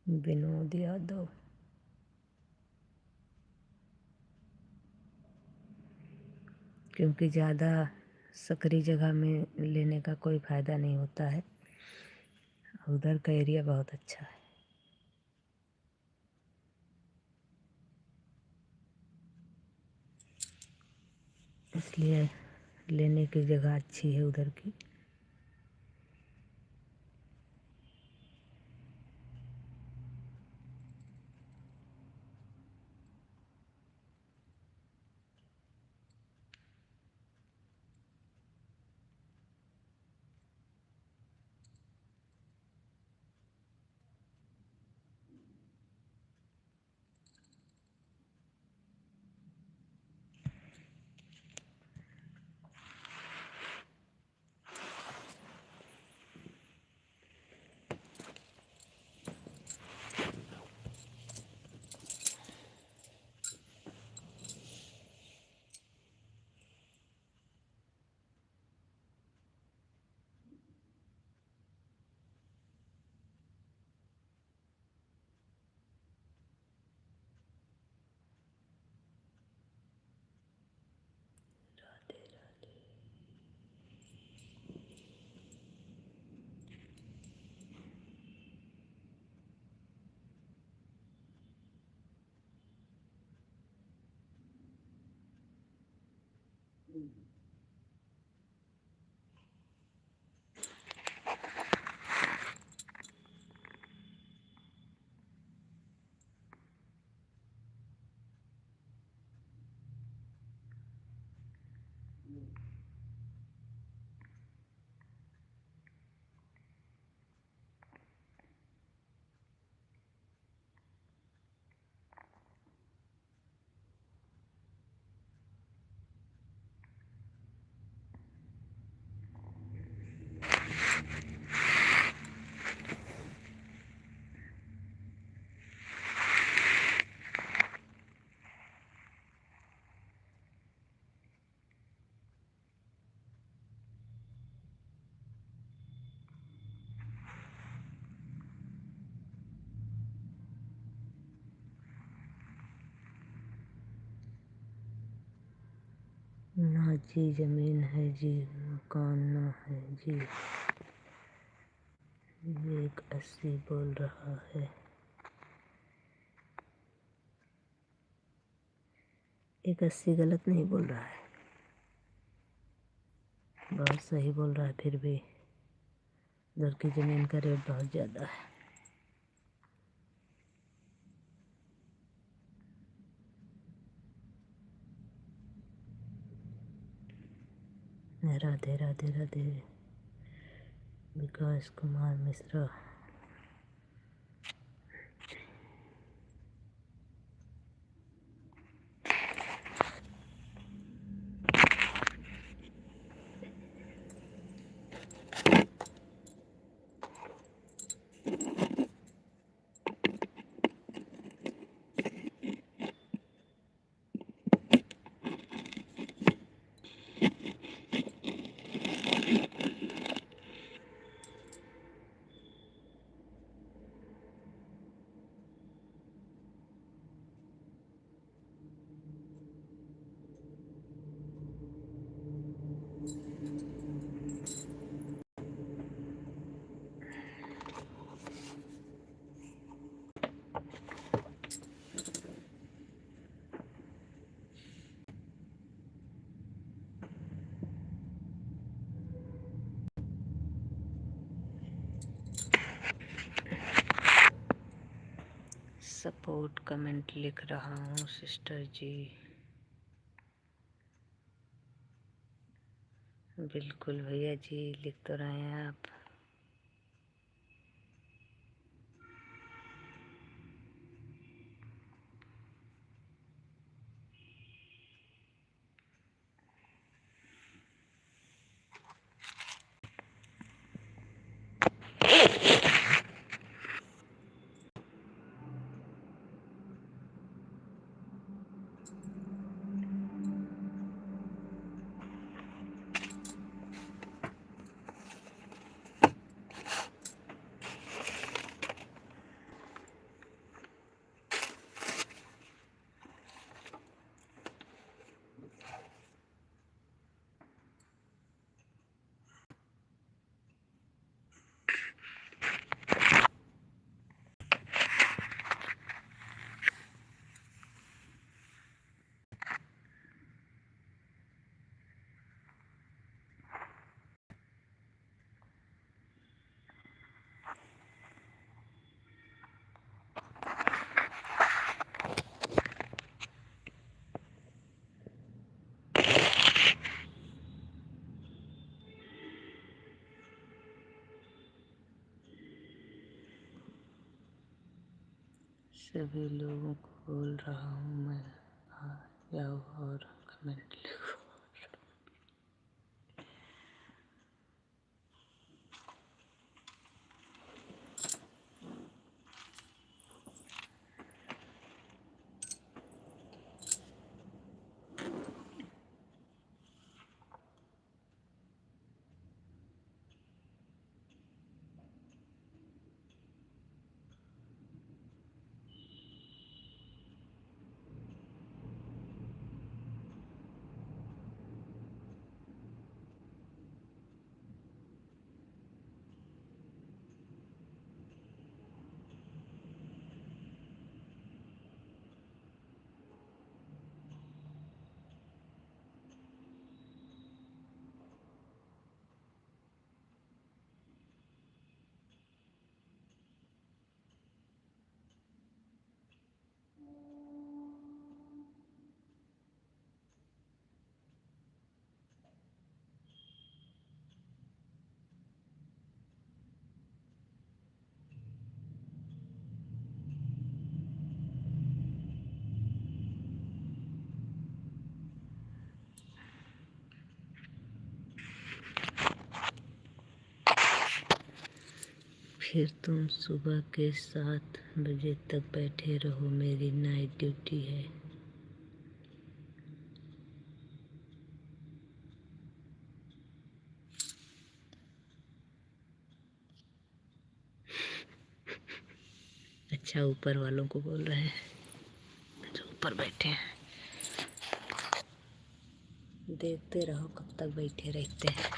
विनोद यादव। क्योंकि ज़्यादा सकरी जगह में लेने का कोई फ़ायदा नहीं होता है, उधर का एरिया बहुत अच्छा है, इसलिए लेने की जगह अच्छी है उधर की। ना जी जमीन है जी, मकान ना है जी। ये एक 80 बोल रहा है। एक 80 गलत नहीं बोल रहा है, बहुत सही बोल रहा है। फिर भी उधर की ज़मीन का रेट बहुत ज़्यादा है। राधे राधे राधे। विकास कुमार मिश्रा। सपोर्ट कमेंट लिख रहा हूँ सिस्टर जी। बिल्कुल भैया जी, लिख तो रहे हैं आप। सभी लोगों को बोल रहा हूँ मैं, आ जाओ और कमेंट लिखो। फिर तुम सुबह के 7 बजे तक बैठे रहो, मेरी नाइट ड्यूटी है। अच्छा, ऊपर वालों को बोल रहे हैं जो ऊपर बैठे हैं। देखते रहो कब तक बैठे रहते हैं।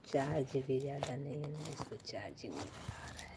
चार्ज भी ज़्यादा नहीं है ना, इसको चार्जिंग में लगा रहे हैं।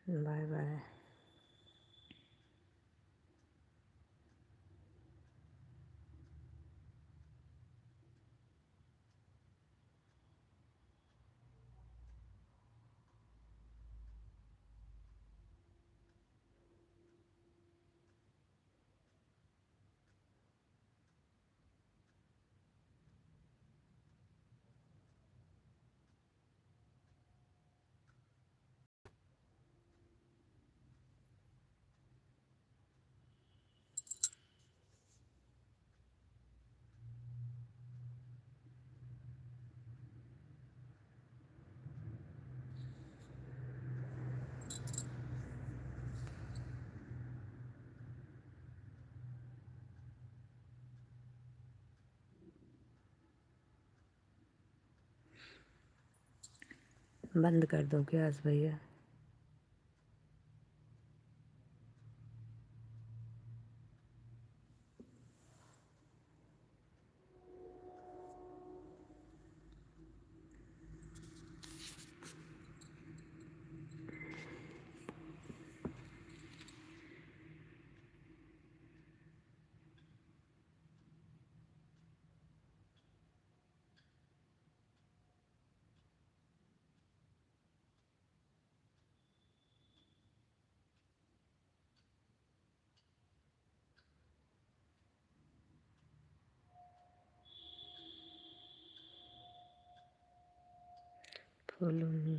Bye bye. बंद कर दो क्या भैया? Follow me.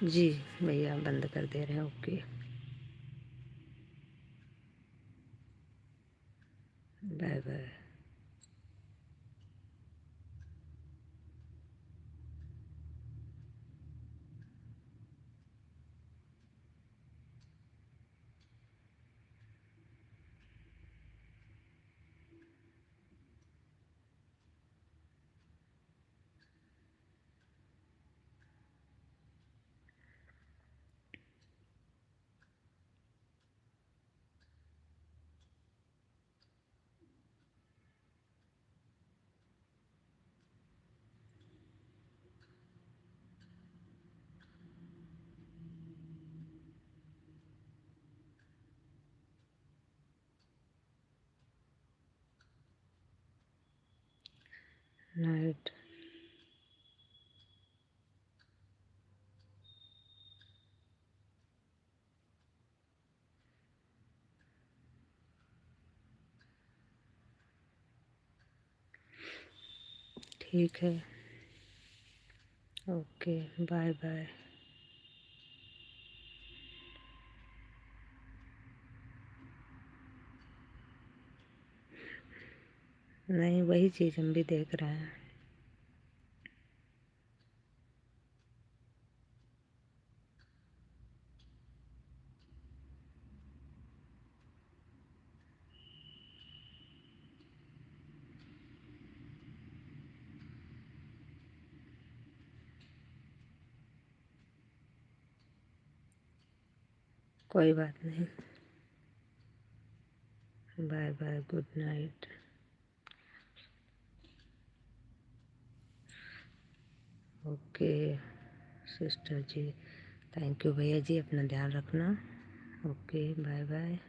जी भैया बंद कर दे रहे हैं। Okay bye bye. नाइट। ठीक है। Okay bye bye. नहीं वही चीज़ हम भी देख रहे हैं। कोई बात नहीं। Bye bye good night. Okay sister ji. Thank you भैया जी, अपना ध्यान रखना। Okay bye bye.